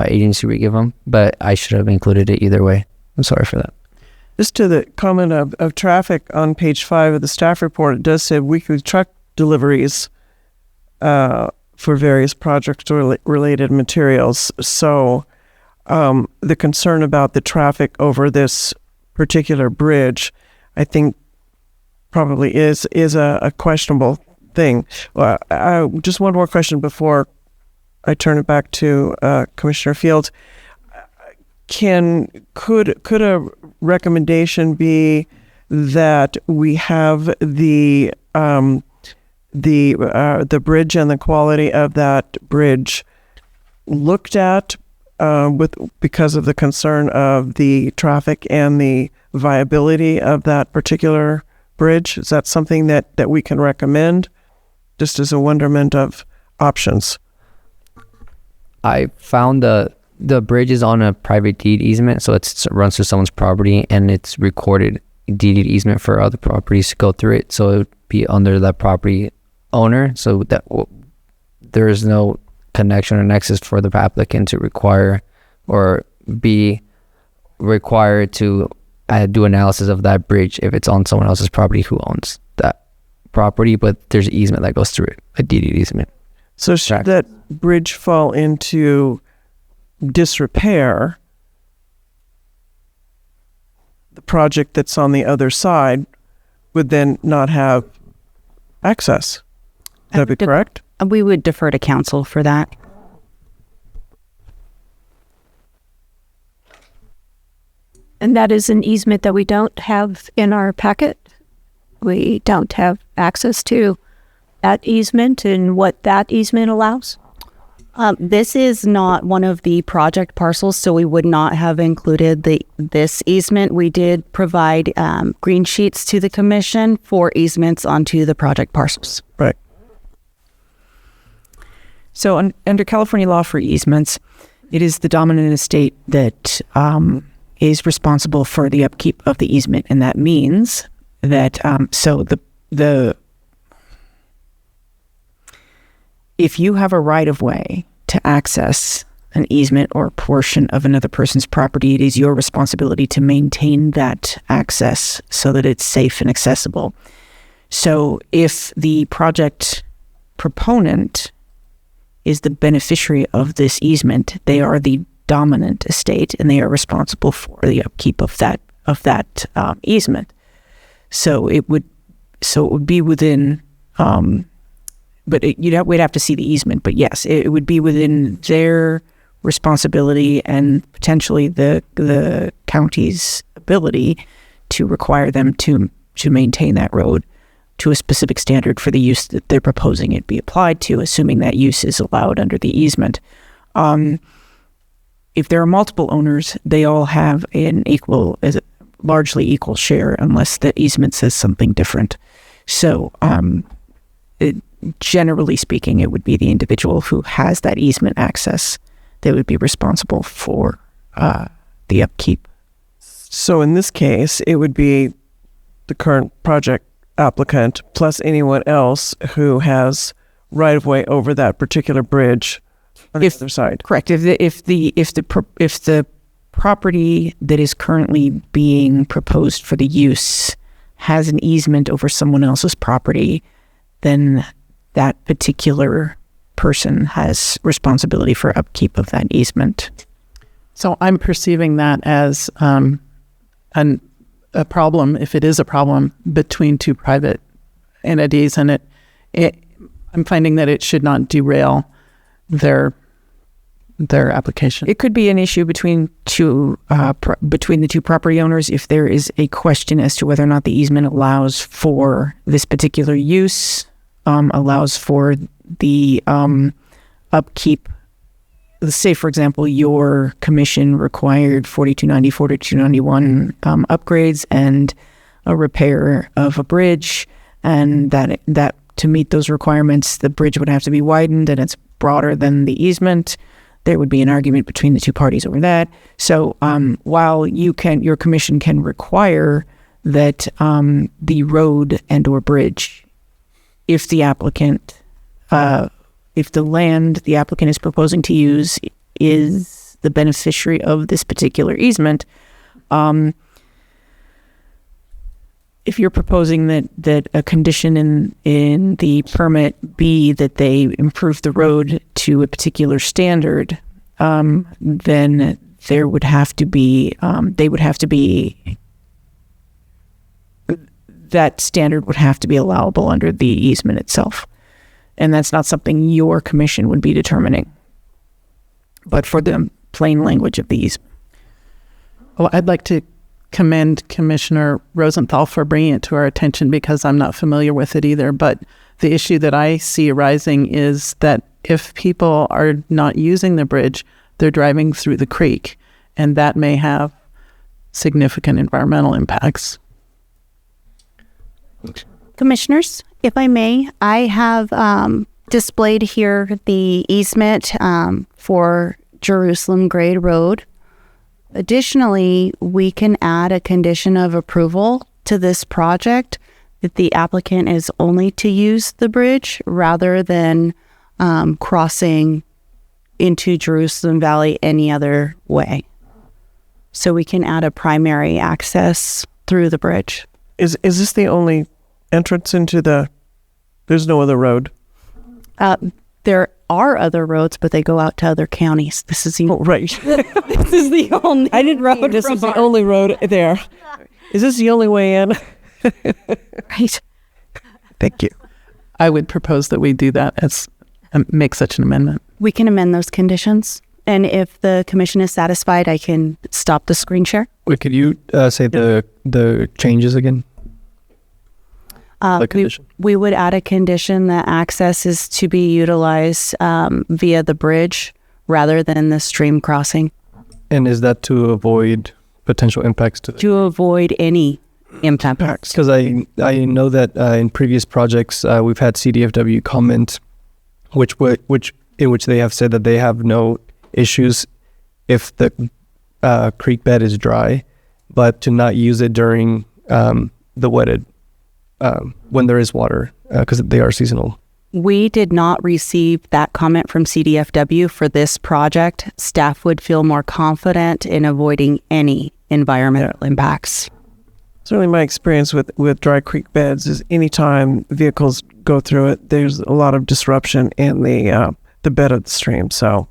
agency we give them, but I should have included it either way. I'm sorry for that. Just to the comment of traffic on page 5 of the staff report, it does say weekly truck deliveries for various project-related materials. So the concern about the traffic over this particular bridge, I think, probably is a questionable thing. Just one more question before I turn it back to Commissioner Fields. Could a recommendation be that we have the bridge and the quality of that bridge looked at because of the concern of the traffic and the viability of that particular bridge? Is that something that we can recommend, just as a wonderment of options? I found the bridge is on a private deed easement, so it runs through someone's property, and it's recorded deeded easement for other properties to go through it, so it would be under that property owner, so that there is no connection or nexus for the applicant to require or be required to do analysis of that bridge if it's on someone else's property who owns that property, but there's an easement that goes through it, a deeded easement. So should that bridge fall into disrepair, the project that's on the other side would then not have access. Would that be correct? We would defer to council for that. And that is an easement that we don't have in our packet. We don't have access to that easement and what that easement allows. This is not one of the project parcels, so we would not have included this easement. We did provide green sheets to the commission for easements onto the project parcels. Right. So under California law for easements, it is the dominant estate that is responsible for the upkeep of the easement, and that means that if you have a right-of-way to access an easement or a portion of another person's property, it is your responsibility to maintain that access so that it's safe and accessible. So if the project proponent is the beneficiary of this easement, they are the dominant estate, and they are responsible for the upkeep of that easement. So it would be within. But we'd have to see the easement. But yes, it would be within their responsibility and potentially the county's ability to require them to maintain that road to a specific standard for the use that they're proposing it be applied to, assuming that use is allowed under the easement. If there are multiple owners, they all have largely equal share, unless the easement says something different. So, generally speaking, it would be the individual who has that easement access that would be responsible for the upkeep. So in this case, it would be the current project applicant plus anyone else who has right-of-way over that particular bridge on the other side. Correct. If the property that is currently being proposed for the use has an easement over someone else's property, then that particular person has responsibility for upkeep of that easement. So I'm perceiving that as a problem, if it is a problem, between two private entities, and I'm finding that it should not derail their application. It could be an issue between the two property owners if there is a question as to whether or not the easement allows for this particular use, allows for the upkeep. Say, for example, your commission required 4290, 4291 upgrades and a repair of a bridge, and that to meet those requirements, the bridge would have to be widened and it's broader than the easement. There would be an argument between the two parties over that. So while your commission can require that the road and or bridge, if the applicant, if the land the applicant is proposing to use is the beneficiary of this particular easement, if you're proposing that a condition in the permit be that they improve the road to a particular standard, then there would have to be that standard would have to be allowable under the easement itself. And that's not something your commission would be determining, but for the plain language of the easement. Well, I'd like to commend Commissioner Rosenthal for bringing it to our attention because I'm not familiar with it either. But the issue that I see arising is that if people are not using the bridge, they're driving through the creek, and that may have significant environmental impacts. Commissioners, if I may, I have displayed here the easement for Jerusalem Grade Road. Additionally, we can add a condition of approval to this project that the applicant is only to use the bridge rather than crossing into Jerusalem Valley any other way. So we can add a primary access through the bridge. Is this the only entrance into there's no other road? There are other roads, but they go out to other counties. This is the right. This is the only road. This is the only road there. Is this the only way in? Right. Thank you. I would propose that we do that as make such an amendment. We can amend those conditions, and if the commission is satisfied, I can stop the screen share. Wait, could you say the changes again? We would add a condition that access is to be utilized via the bridge rather than the stream crossing. And is that to avoid potential impacts to avoid any impacts? Because I know that in previous projects we've had CDFW comment, in which they have said that they have no issues if the creek bed is dry, but to not use it during the wetted. When there is water, because they are seasonal. We did not receive that comment from CDFW for this project. Staff would feel more confident in avoiding any environmental impacts. Certainly my experience with dry creek beds is anytime vehicles go through it, there's a lot of disruption in the bed of the stream. So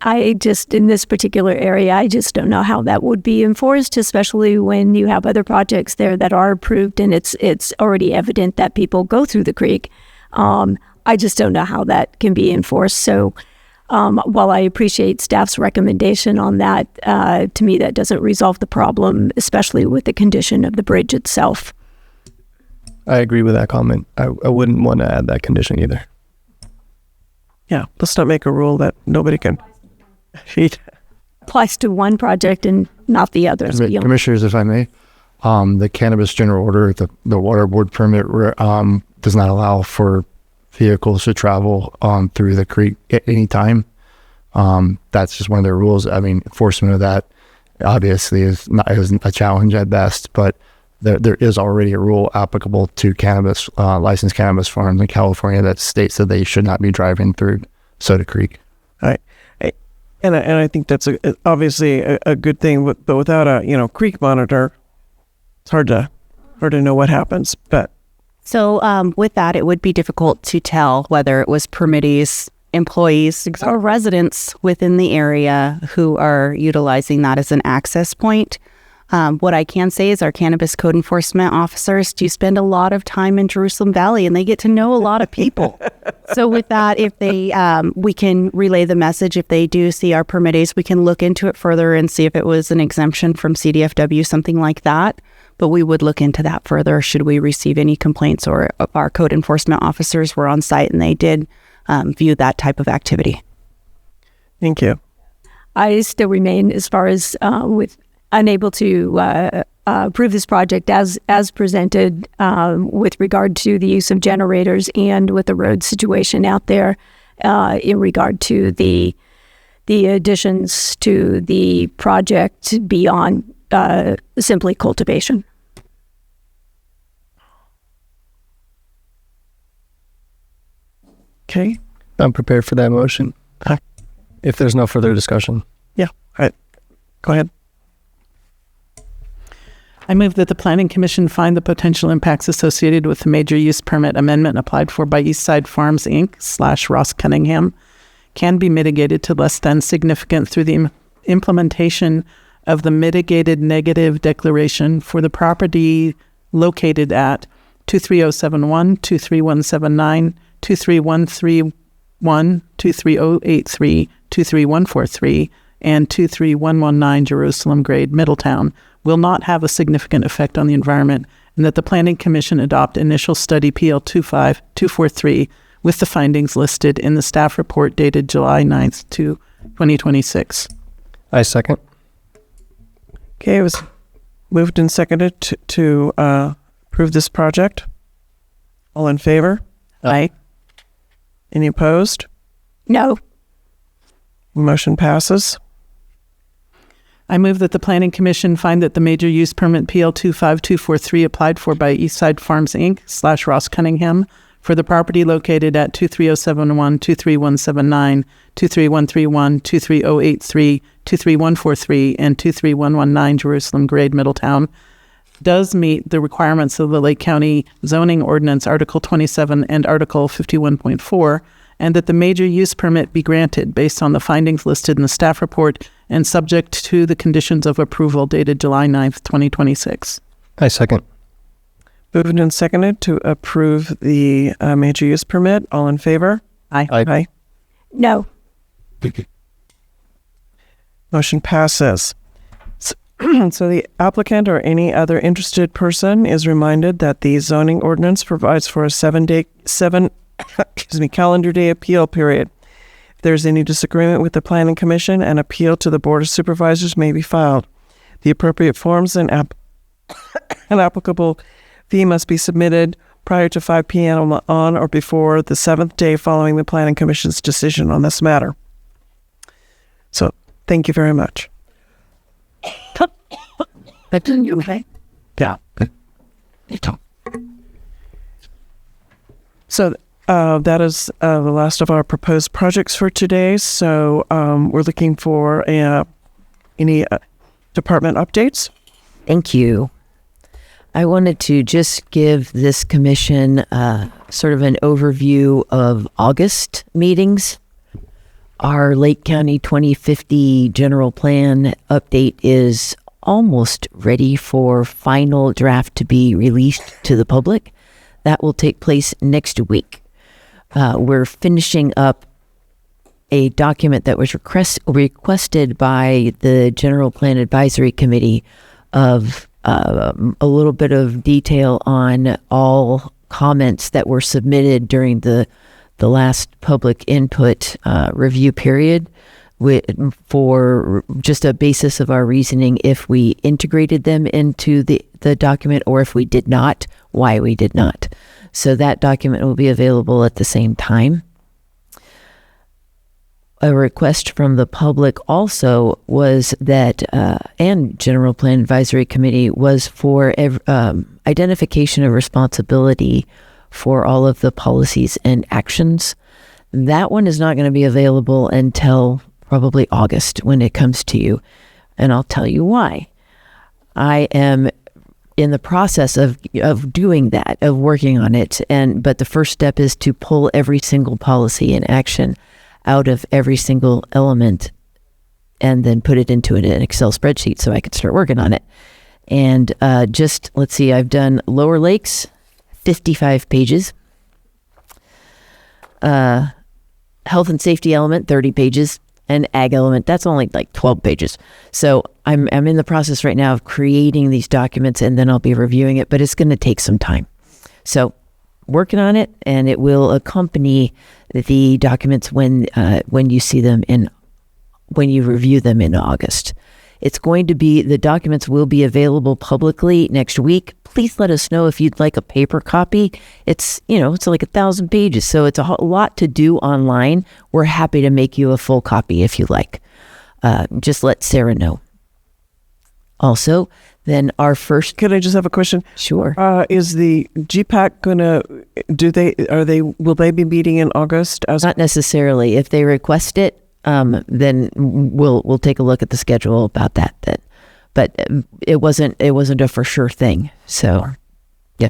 I just, in this particular area, I just don't know how that would be enforced, especially when you have other projects there that are approved and it's already evident that people go through the creek. I just don't know how that can be enforced. So while I appreciate staff's recommendation on that, to me that doesn't resolve the problem, especially with the condition of the bridge itself. I agree with that comment. I wouldn't want to add that condition either. Yeah, let's not make a rule that nobody can eat. Applies to one project and not the others. Commissioners, if I may, the cannabis general order, the water board permit does not allow for vehicles to travel through the creek at any time. That's just one of their rules. I mean, enforcement of that obviously is a challenge at best, but there is already a rule applicable to cannabis, licensed cannabis farms in California that states that they should not be driving through Soda Creek. Right. And I think that's obviously a good thing, but without a creek monitor, it's hard to know what happens. But so with that, it would be difficult to tell whether it was permittees, employees, or residents within the area who are utilizing that as an access point. What I can say is our cannabis code enforcement officers do spend a lot of time in Jerusalem Valley, and they get to know a lot of people. So with that, if they, we can relay the message. If they do see our permittees, we can look into it further and see if it was an exemption from CDFW, something like that. But we would look into that further should we receive any complaints or our code enforcement officers were on site and they did view that type of activity. Thank you. I still remain, as far as unable to approve this project as presented with regard to the use of generators and with the road situation out there in regard to the additions to the project beyond simply cultivation. Okay. I'm prepared for that motion. If there's no further discussion. Yeah. All right. Go ahead. I move that the Planning Commission find the potential impacts associated with the major use permit amendment applied for by Eastside Farms, Inc. / Ross Cunningham can be mitigated to less than significant through the implementation of the mitigated negative declaration for the property located at 23071, 23179, 23131, 23083, 23143, and 23119 Jerusalem Grade, Middletown, will not have a significant effect on the environment, and that the Planning Commission adopt initial study PL 25243 with the findings listed in the staff report dated July 9th, 2026. I second. Okay, it was moved and seconded to approve this project. All in favor? Aye. Any opposed? No. Motion passes. I move that the Planning Commission find that the major use permit PL 25243 applied for by Eastside Farms Inc. / Ross Cunningham for the property located at 23071, 23179, 23131, 23083, 23143, and 23119 Jerusalem Grade, Middletown does meet the requirements of the Lake County Zoning Ordinance Article 27 and Article 51.4, and that the major use permit be granted based on the findings listed in the staff report and subject to the conditions of approval dated July 9th, 2026. I second. Moved and seconded to approve the major use permit. All in favor? Aye. Aye. No. Motion passes. So the applicant or any other interested person is reminded that the zoning ordinance provides for a calendar day appeal period. If there's any disagreement with the Planning Commission, an appeal to the Board of Supervisors may be filed. The appropriate forms and an applicable fee must be submitted prior to 5 p.m. on or before the 7th day following the Planning Commission's decision on this matter. So, thank you very much. Yeah. So that is the last of our proposed projects for today. So we're looking for any department updates. Thank you. I wanted to just give this commission sort of an overview of August meetings. Our Lake County 2050 general plan update is almost ready for final draft to be released to the public. That will take place next week. We're finishing up a document that was requested by the General Plan Advisory Committee of a little bit of detail on all comments that were submitted during the last public input review period, for just a basis of our reasoning if we integrated them into the document or if we did not, why we did not. So that document will be available at the same time. A request from the public also was that, and General Plan Advisory Committee, was for identification of responsibility for all of the policies and actions. That one is not going to be available until probably August when it comes to you. And I'll tell you why. I am in the process of doing that, of working on it. But the first step is to pull every single policy and action out of every single element and then put it into an Excel spreadsheet so I can start working on it. And just, let's see, I've done Lower Lakes, 55 pages. Health and safety element, 30 pages. And ag element, that's only like 12 pages. So I'm in the process right now of creating these documents, and then I'll be reviewing it, but it's going to take some time. So working on it, and it will accompany the documents when you see them when you review them in August. It's going to be, the documents will be available publicly next week. Please let us know if you'd like a paper copy. It's like 1,000 pages, so it's a lot to do online. We're happy to make you a full copy if you like. Just let Sarah know. Also, then our first... Could I just have a question? Sure. Is the GPAC gonna, will they be meeting in August? Not necessarily. If they request it, then we'll take a look at the schedule about that then. But it wasn't a for sure thing. So, yeah.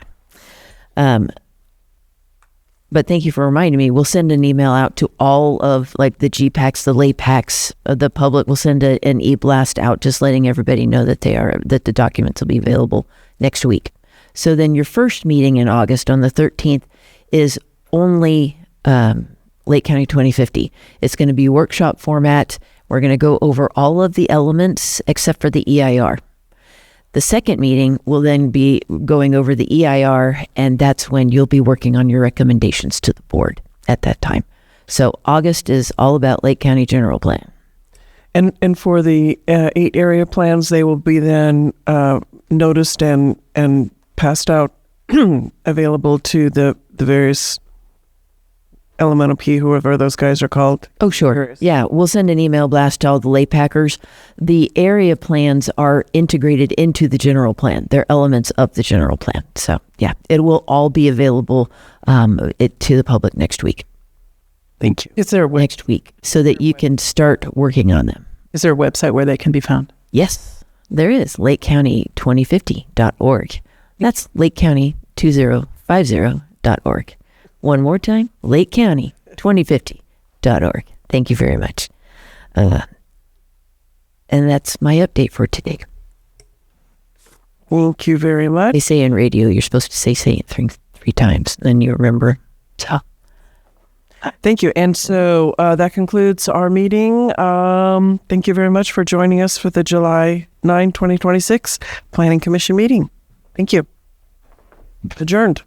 But thank you for reminding me. We'll send an email out to all of like the GPACs, the LAPACs, the public. We'll send an e-blast out just letting everybody know that the documents will be available next week. So then your first meeting in August on the 13th is only Lake County 2050. It's going to be workshop format. We're going to go over all of the elements except for the EIR. The second meeting will then be going over the EIR, and that's when you'll be working on your recommendations to the board at that time. So August is all about Lake County General Plan. And for the 8 area plans, they will be then noticed and passed out, available to the various Elemental P, whoever those guys are called. Oh, sure. Yeah, we'll send an email blast to all the lay packers. The area plans are integrated into the general plan. They're elements of the general plan. So, yeah, it will all be available to the public next week. Thank you. Is there next week so that you can start working on them? Is there a website where they can be found? Yes, there is. LakeCounty2050.org. That's LakeCounty2050.org. One more time, LakeCounty2050.org. Thank you very much. And that's my update for today. Thank you very much. They say in radio, you're supposed to say it three times, then you remember. So. Thank you. And so that concludes our meeting. Thank you very much for joining us for the July 9, 2026 Planning Commission meeting. Thank you. Adjourned.